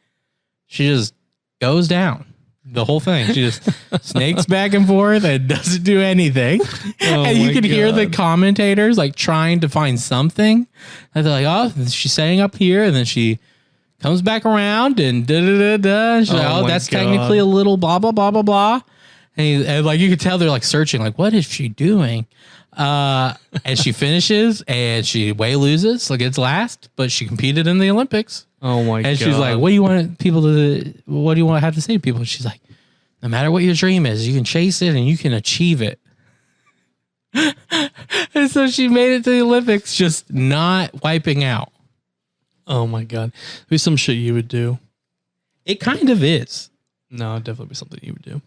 She just goes down the whole thing. She just snakes back and forth and doesn't do anything. And you can hear the commentators like trying to find something. And they're like, oh, she's setting up here, and then she comes back around and da da da da. She's like, oh, that's technically a little blah blah blah blah blah. And like you could tell they're like searching, like, what is she doing? And she finishes and she loses, so gets last, but she competed in the Olympics. Oh my God. And she's like, what do you want to have to say to people? She's like, no matter what your dream is, you can chase it and you can achieve it. And so she made it to the Olympics, just not wiping out. Oh my God. It'd be some shit you would do. It kind of is. No, it'd definitely be something you would do.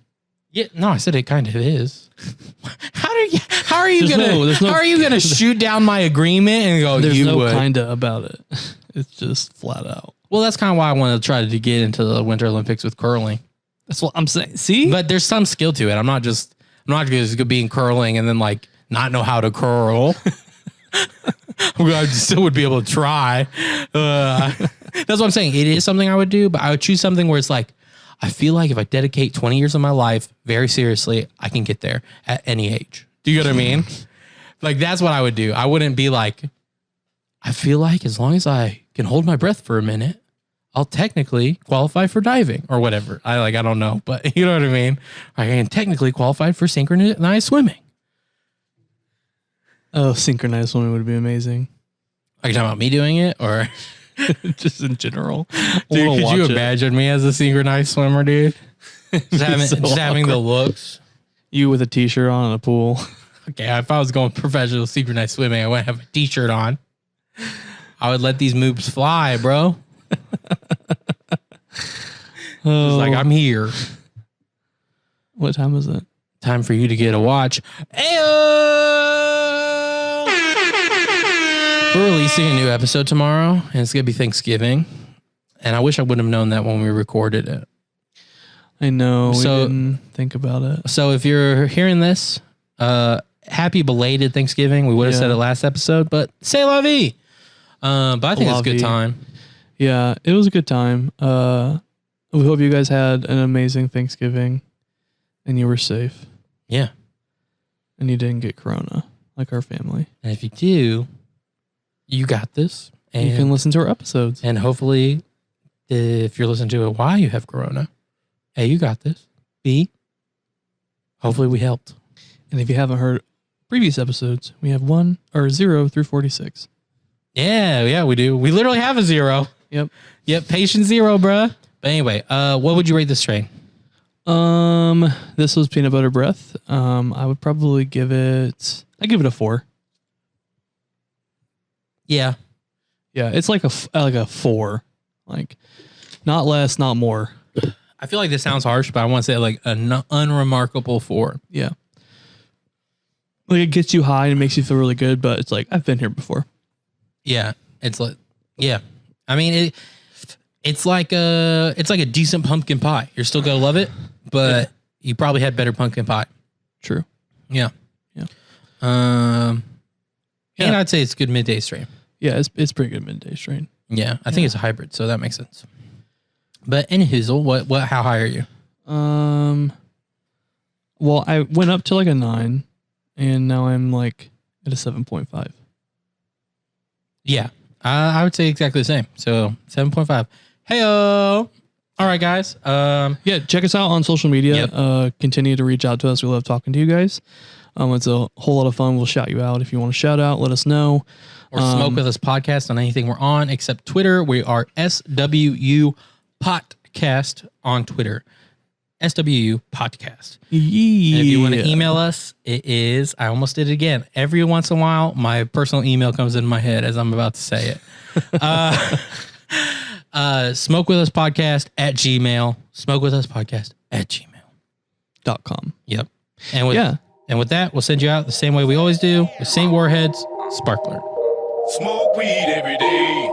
Yeah, no, I said it kind of is. How are you There's gonna shoot down my agreement and go? There's You no would. kinda about it. It's just flat out. Well, that's kind of why I wanted to try to get into the Winter Olympics with curling. That's what I'm saying. See? But there's some skill to it. I'm not just be in curling and then like not know how to curl. I still would be able to try. That's what I'm saying. It is something I would do, but I would choose something where it's like, I feel like if I dedicate 20 years of my life very seriously, I can get there at any age. Do you get what I mean? Like, that's what I would do. I wouldn't be like, I feel like as long as I can hold my breath for a minute, I'll technically qualify for diving or whatever. I don't know, but you know what I mean? I can technically qualify for synchronized swimming. Oh, synchronized swimming would be amazing. Are you talking about me doing it or? Just in general. Dude, could you imagine me as a synchronized swimmer, dude? Just having the looks. You with a t-shirt on in a pool. Okay, if I was going professional synchronized swimming, I wouldn't have a t-shirt on. I would let these moves fly, bro. It's like, I'm here. What time is it? Time for you to get a watch. Ayo! We're releasing a new episode tomorrow, and it's going to be Thanksgiving. And I wish I would have known that when we recorded it. I know. We didn't think about it. So if you're hearing this, happy belated Thanksgiving. We would have said it last episode, but c'est la vie. But I think it's a good time. Yeah, it was a good time. We hope you guys had an amazing Thanksgiving and you were safe. Yeah. And you didn't get corona like our family. And if you do, you got this. And you can listen to our episodes. And hopefully, if you're listening to it while you have corona, A, you got this. B, hopefully we helped. And if you haven't heard previous episodes, we have 1 or 0 through 46. Yeah, we do. We literally have a 0. Yep. Patient 0, bruh. But anyway, what would you rate this train? This was peanut butter breath. I would probably give it a 4. Yeah. Yeah, it's like a 4. Like, not less, not more. I feel like this sounds harsh, but I want to say like an unremarkable 4. Yeah. Like, it gets you high and makes you feel really good, but it's like, I've been here before. Yeah. It's like, yeah. I mean, it's like a decent pumpkin pie. You're still going to love it, but you probably had better pumpkin pie. True. Yeah. Yeah. And I'd say it's a good midday strain. Yeah, it's pretty good midday strain. Yeah, I think it's a hybrid, so that makes sense. But in Hizzle, how high are you? Well, I went up to like a 9, and now I'm like at a 7.5. Yeah, I would say exactly the same. So 7.5. Heyo. All right, guys. Yeah, check us out on social media. Yep. Continue to reach out to us. We love talking to you guys. It's a whole lot of fun. We'll shout you out. If you want to shout out, let us know. Or smoke with us podcast on anything we're on, except Twitter. We are SWU Podcast on Twitter. SWU Podcast. Yeah. And if you want to email us, it is, I almost did it again. Every once in a while, my personal email comes in my head as I'm about to say it. smokewithuspodcast at Gmail. Smokewithuspodcast at gmail.com. Yep. And with that, we'll send you out the same way we always do with St. Warhead's Sparkler. Smoke weed every day.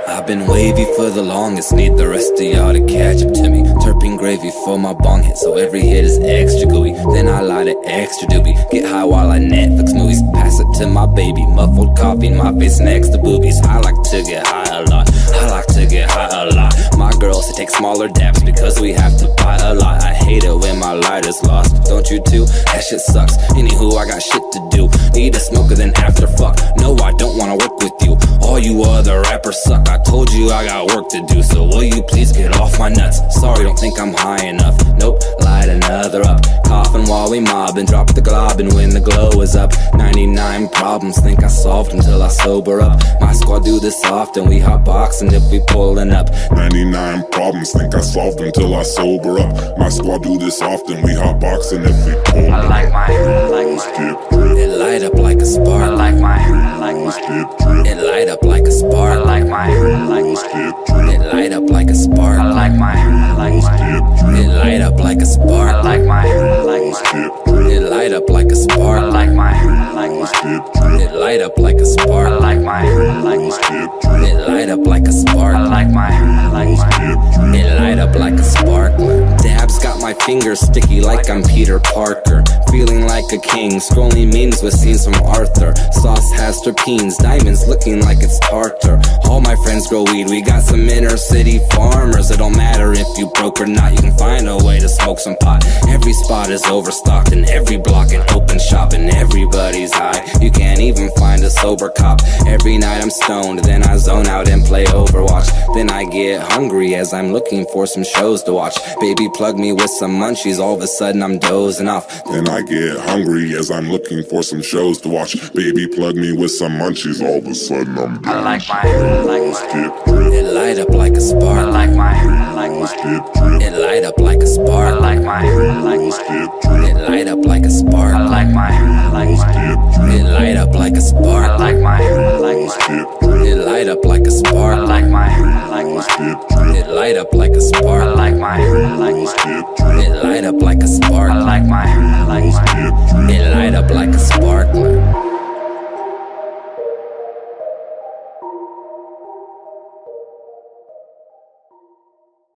I've been wavy for the longest, need the rest of y'all to catch up to me. Terpene gravy for my bong hit, so every hit is extra gooey. Then I light it extra doobie, get high while I Netflix movies. Pass it to my baby, muffled coffee, my face next to boobies. I like to get high a lot, I like to get high a lot. My girls to take smaller dabs because we have to buy a lot. I hate it when my lighter's lost, don't you too? That shit sucks, anywho I got shit to do. Need a smoker then after fuck, no I don't wanna work with you. All you other rappers suck, I told you I got work to do, so will you please get off my nuts? Sorry, don't think I'm high enough. Nope, light another up. Coughing while we mob and drop the glob, and when the glow is up, 99 problems think I solved until I sober up. My squad do this often, we hot boxing if we pulling up. 99 problems think I solved until I sober up. My squad do this often, we hot boxing if we pull up. I like my Skip drip, it light up like a spark. I like my skip drip, it light up like a spark. I like my skip drip, it light up like a spark. I like my skip drip, it light up like a spark. I like my skip drip, it light up like a spark. I like my skip drip, it light up like a spark. I like my skip drip, it light up like a spark. I like my skip drip. it light up like a spark. Dabs got my fingers sticky like I'm Peter Parker. Feeling like a king, scrolling memes with scenes from Arthur. Sauce has terpenes, diamonds looking like it's tartar. All my friends grow weed, we got some inner city farmers. It don't matter if you broke or not, you can find a way to smoke some pot. Every spot is overstocked and every block an open shop, and everybody's high, you can't even find a sober cop. Every night I'm stoned, then I zone out and play Overwatch. Then I get hungry as I'm looking for some shows to watch. Baby plug me with some munchies, all of a sudden I'm dozing off. Then I get hungry as I'm looking for some shows to watch. Baby plug me with some munchies, all of a sudden I'm done. I like my Skip drip, it light up like a spark. I like my skip drip, it light up like a spark. I like my skip drip, it light up like a spark. I like my skip drip, it light up like a spark. I like my skip drip, it light up like a spark. I like my skip drip, it light up like a spark. I like my skip drip, it light up like a spark. I like my